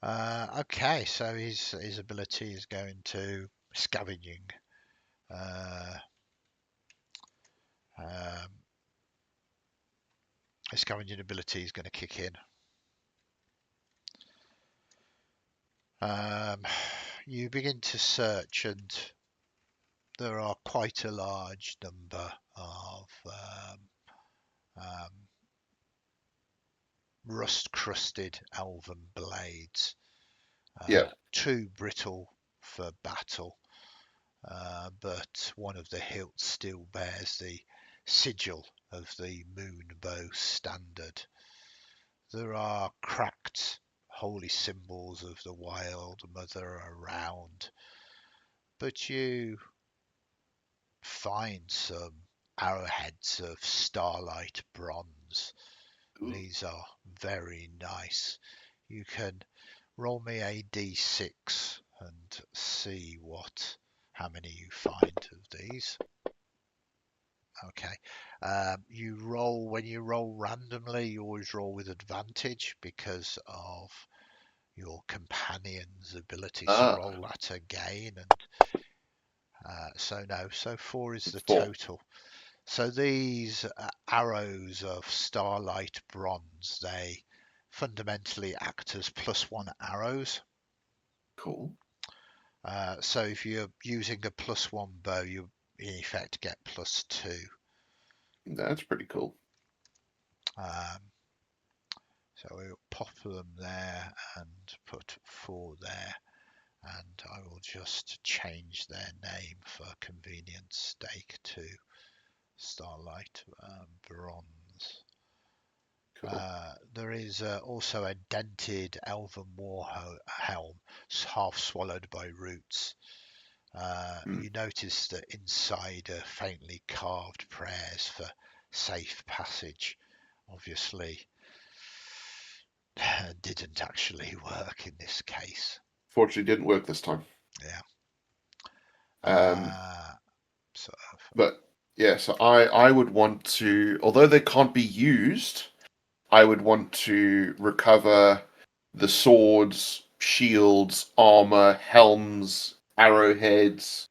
Okay, so his ability is going to scavenging. Uh, um, his scavenging ability is going to kick in. Um, you begin to search, and there are quite a large number of um, rust-crusted elven blades, Yep. too brittle for battle, but one of the hilts still bears the sigil of the Moonbow standard. There are cracked holy symbols of the Wild Mother around, but you find some arrowheads of starlight bronze. Ooh, These are very nice. You can roll me a d6 and see how many you find of these. Okay. When you roll randomly, you always roll with advantage because of your companion's ability. So ah, roll that again, and so 4 is it's the four. total. So these arrows of starlight bronze, they fundamentally act as +1 arrows. Cool. So if you're using a +1 bow, you in effect get +2. That's pretty cool. Um, so we'll pop them there and put 4 there, and I will just change their name for convenience sake to Starlight Bronze. Cool. There is also a dented elven war helm, half swallowed by roots. Hmm. You notice that inside are faintly carved prayers for safe passage. Obviously, didn't actually work in this case. Fortunately, didn't work this time. Yeah. Um, Uh, sort of. but yeah, so I would want to, although they can't be used, I would want to recover the swords, shields, armor, helms, arrowheads,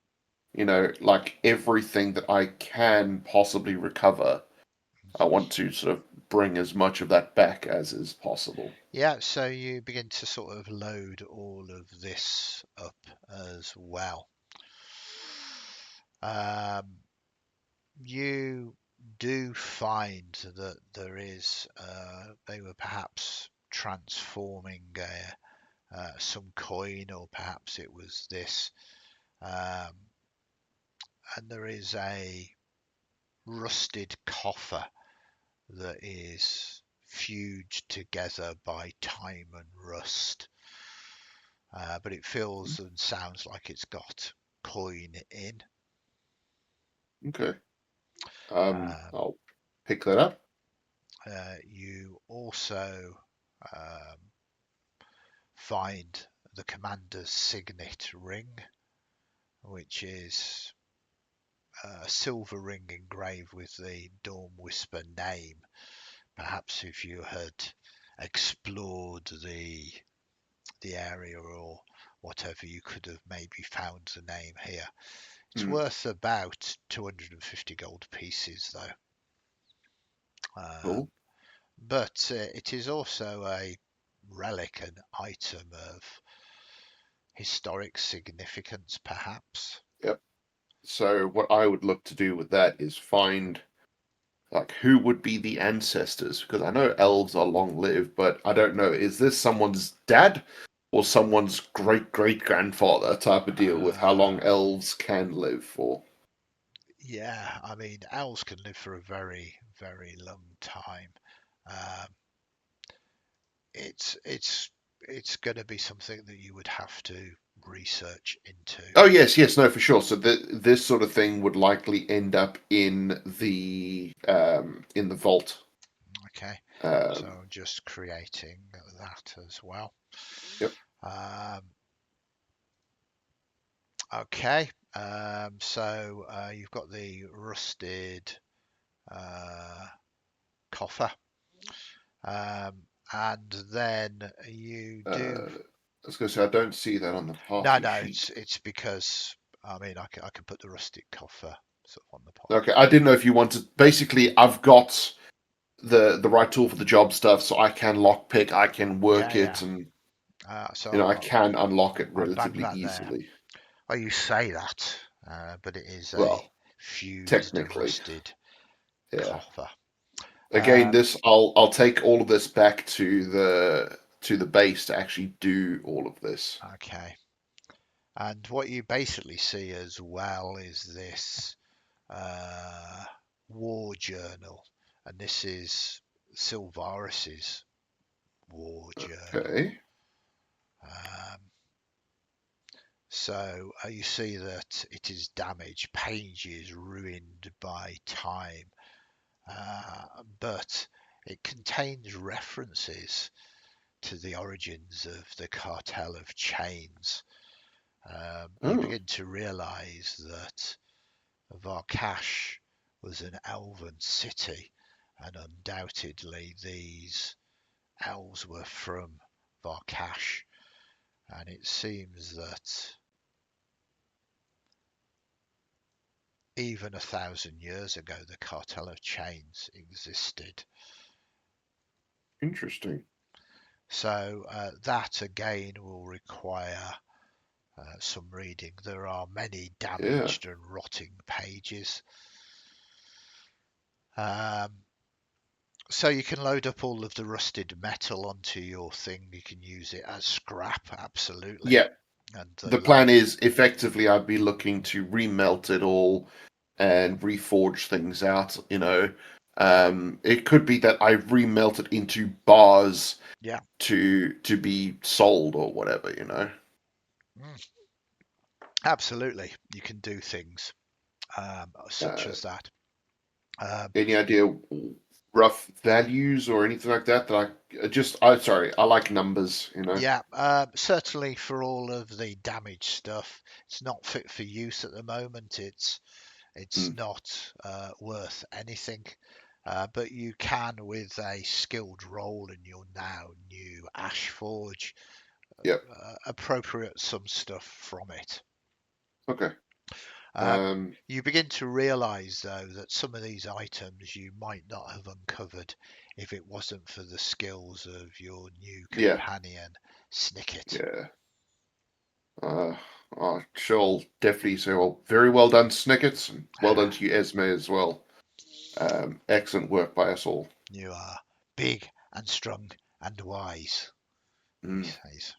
like everything that I can possibly recover. I want to sort of bring as much of that back as is possible. Yeah, so you begin to sort of load all of this up as well. Um, you do find that they were perhaps transforming some coin, or perhaps it was this, um, and there is a rusted coffer that is fused together by time and rust, but it feels and sounds like it's got coin in. Okay. Um, I'll pick that up. you also um, find the commander's signet ring, which is a silver ring engraved with the Dawn Whisper name. Perhaps if you had explored the area or whatever, you could have maybe found the name here. It's Mm, worth about 250 gold pieces, though. cool. But it is also a relic, an item of historic significance, perhaps. Yep. So what I would look to do with that is find like who would be the ancestors because I know elves are long lived, but I don't know, is this someone's dad or someone's great great grandfather type of deal with how long Uh, elves can live for? yeah, I mean, elves can live for a very, very long time. Um, it's going to be something that you would have to research into. Oh yes, yes, no, for sure. So this sort of thing would likely end up in the vault. Okay, so Um, I'm just creating that as well. yep. Um, okay, so you've got the rusted uh, coffer, um, and then you do. I was going to say I don't see that on the No, party no, sheet. it's because I mean I can put the rusted coffer sort of on the Okay, party. I didn't know if you wanted. Basically, I've got the right tool for the job stuff, so I can lockpick, I can Yeah, work yeah. it, and So I can unlock it I'll bang relatively that there. easily. Well, you say that, but it is a Well, fused technically, rusted yeah. coffer. Again, Um, this I'll take all of this back to the base to actually do all of this. okay. And what you basically see as well is this uh, war journal, and this is Silvaris's war journal. Okay. Um, so you see that it is damaged, pages ruined by time, but it contains references to the origins of the cartel of chains. You Oh, begin to realize that Var'kesh was an elven city, and undoubtedly these elves were from Var'kesh. And it seems that even 1,000 years ago, the cartel of chains existed. interesting. So that again will require some reading. There are many Yeah. damaged and rotting pages. Um, so you can load up all of the rusted metal onto your thing. You can use it as scrap, absolutely. Yeah. And The like, plan is effectively I'd be looking to remelt it all and reforge things out, it could be that I remelt it into bars yeah, to be sold or whatever. mm, absolutely, you can do things such Uh, as that. Um, any idea rough values or anything like that I sorry, I like numbers. yeah, certainly for all of the damaged stuff, it's not fit for use at the moment. It's Mm, not worth anything. But you can, with a skilled roll in your now new Ash Forge, yep. appropriate some stuff from it. Okay. Um, Um, you begin to realize, though, that some of these items you might not have uncovered if it wasn't for the skills of your new yeah, companion, Snicket. yeah. Uh, I shall definitely say, well, very well done, Snickets, and well done Ah, to you, Esme, as well. Excellent work by us all. you are big and strong and wise, he Mm. says.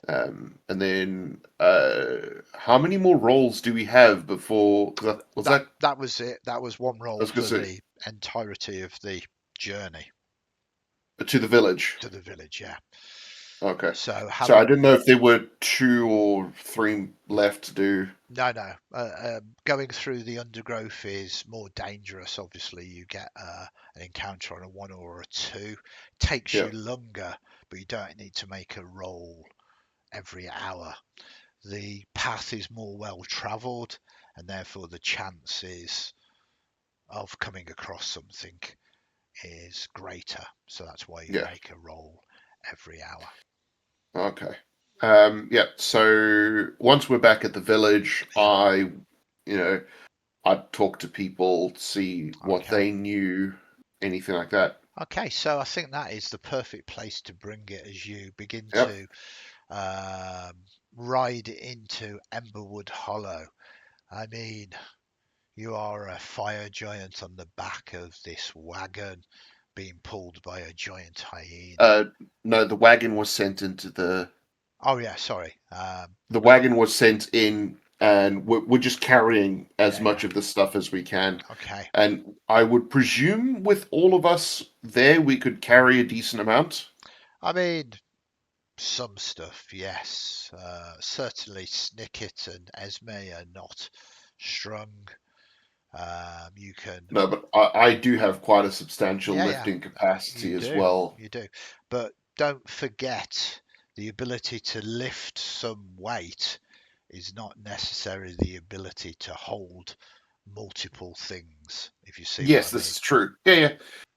And then, how many more rolls do we have before? Because was That that? that was it. That was one I roll was going for to the entirety of the journey say to the village. to the village. Yeah. Okay. So So I having didn't know if there were two or three left to do. no, going through the undergrowth is more dangerous. Obviously, you get an encounter on a one or a two. Takes Yeah. you longer, but you don't need to make a roll. every hour. The path is more well travelled, and therefore the chances of coming across something is greater. So that's why you Yeah. make a roll every hour. Okay. Yeah. So once we're back at the village, Yeah. I'd talk to people, see what Okay. they knew, anything like that. Okay. So I think that is the perfect place to bring it as you begin Yep. to um, ride into Emberwood Hollow. I mean, you are a fire giant on the back of this wagon being pulled by a giant hyena. Uh, no, the wagon was sent into Oh yeah, sorry. the wagon was sent in, and we're just carrying as Yeah, much yeah. of the stuff as we can. Okay. And I would presume with all of us there, we could carry a decent amount. I mean, some stuff, yes. Certainly Snicket and Esme are not strung. You can, No, but I do have quite a substantial yeah, yeah, lifting capacity you as do, well. you do. But don't forget the ability to lift some weight is not necessarily the ability to hold multiple things, if you see what Yes, I this mean. is true. Yeah, yeah.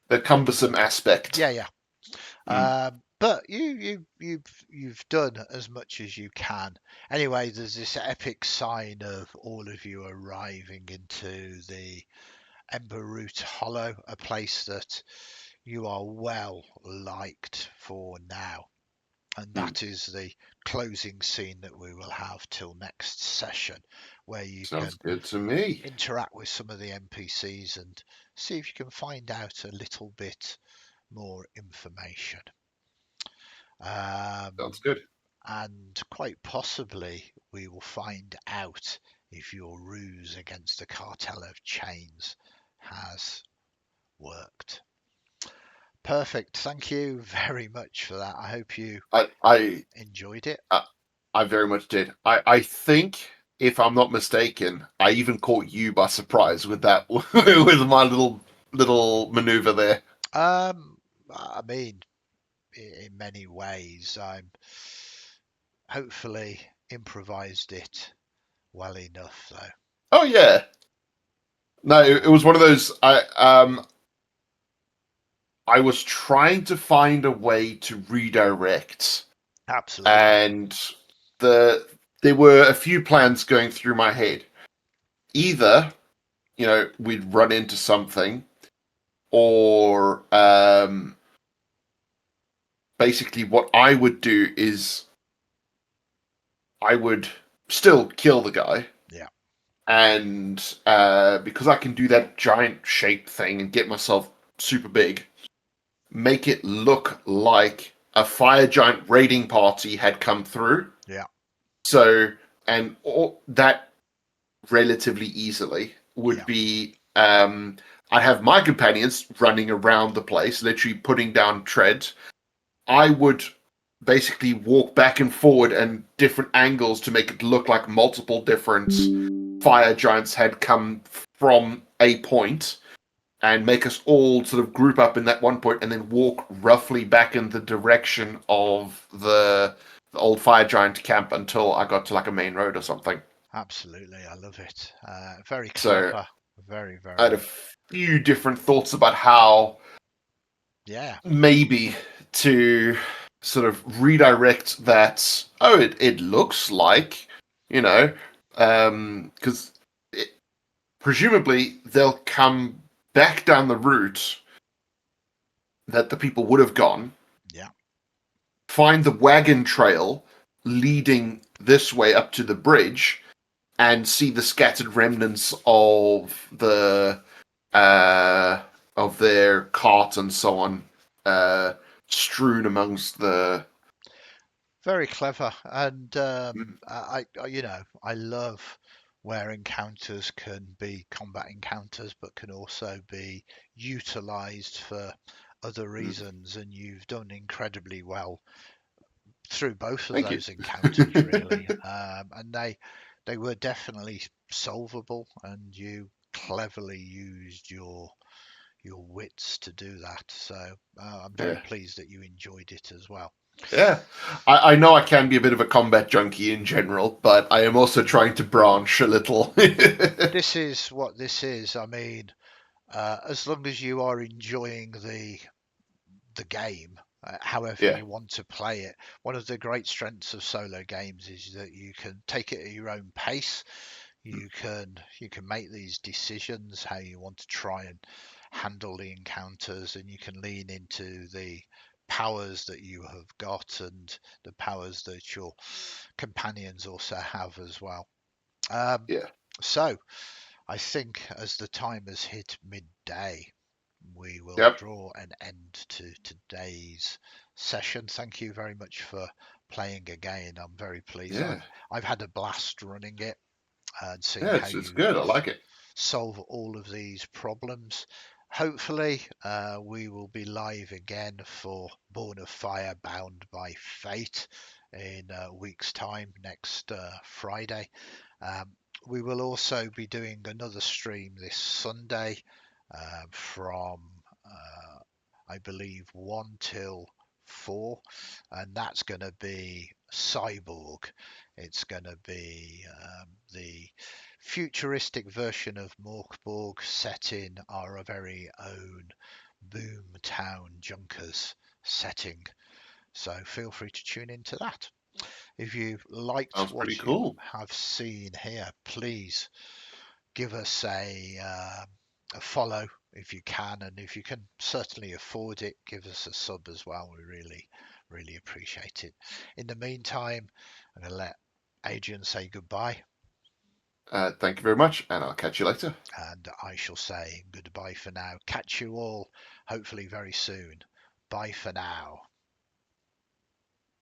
The cumbersome aspect. Yeah, yeah. Mm, But you've done as much as you can. Anyway, there's this epic sign of all of you arriving into the Ember Root Hollow, a place that you are well liked for now. And mm. that is the closing scene that we will have till next session, where you Sounds can good to me. interact with some of the NPCs and see if you can find out a little bit more information. Sounds Um, good. and quite possibly we will find out if your ruse against the cartel of chains has worked. Perfect. Thank you very much for that. I hope you I I enjoyed it. I, I very much did. I think, if I'm not mistaken, I even caught you by surprise with that with my little maneuver there. I mean, in many ways, I'm hopefully improvised it well enough, though. Oh yeah. No, it So, was one of those. I was trying to find a way to redirect, absolutely. and the there were a few plans going through my head. Either, we'd run into something, or basically what I would do is I would still kill the guy, Yeah, and because I can do that giant shape thing and get myself super big, make it look like a fire giant raiding party had come through. yeah, So, and all that relatively easily would yeah, be I have my companions running around the place, literally putting down treads. I would basically walk back and forward and different angles to make it look like multiple different fire giants had come from a point, and make us all sort of group up in that one point and then walk roughly back in the direction of the old fire giant camp until I got to like a main road or something. absolutely. I love it. Very So clever. Very, I had a very. few different thoughts about how Yeah, maybe to sort of redirect that. Oh, it looks like, you know, because presumably they'll come back down the route that the people would have gone, yeah. find the wagon trail leading this way up to the bridge, and see the scattered remnants uh, of their cart and so on, uh, strewn amongst the. Very clever. And Mm, I love where encounters can be combat encounters, but can also be utilized for other mm. reasons. And you've done incredibly well through both of Thank you. those encounters, really. And they were definitely solvable, and you cleverly used your wits to do that. So I'm very Yeah, pleased that you enjoyed it as well. Yeah. I know I can be a bit of a combat junkie in general, but I am also trying to branch a little. This is what this is. I mean, as long as you are enjoying the game, however Yeah, you want to play it. One of the great strengths of solo games is that you can take it at your own pace. You can make these decisions how you want to try and handle the encounters, and you can lean into the powers that you have got and the powers that your companions also have as well. Um, yeah, so I think as the time has hit midday, we will yep, draw an end to today's session. Thank you very much for playing again. I'm very pleased. yeah, I've had a blast running it and seeing yeah. how It's you good. I like it. solve all of these problems. Hopefully, we will be live again for Born of Fire Bound by Fate in a week's time, next Friday. Um, we will also be doing another stream this Sunday from, I believe, 1 till 4, and that's going to be Cyborg. It's going to be the futuristic version of Morkborg set in our very own Boomtown Junkers setting. So feel free to tune into that. If you've liked Sounds pretty what you cool. have seen here, please give us a follow if you can, and if you can certainly afford it, give us a sub as well. We really appreciate it. In the meantime, I'm going to let Adrian say goodbye, Thank you very much, and I'll catch you later. and I shall say goodbye for now. Catch you all hopefully very soon. Bye for now.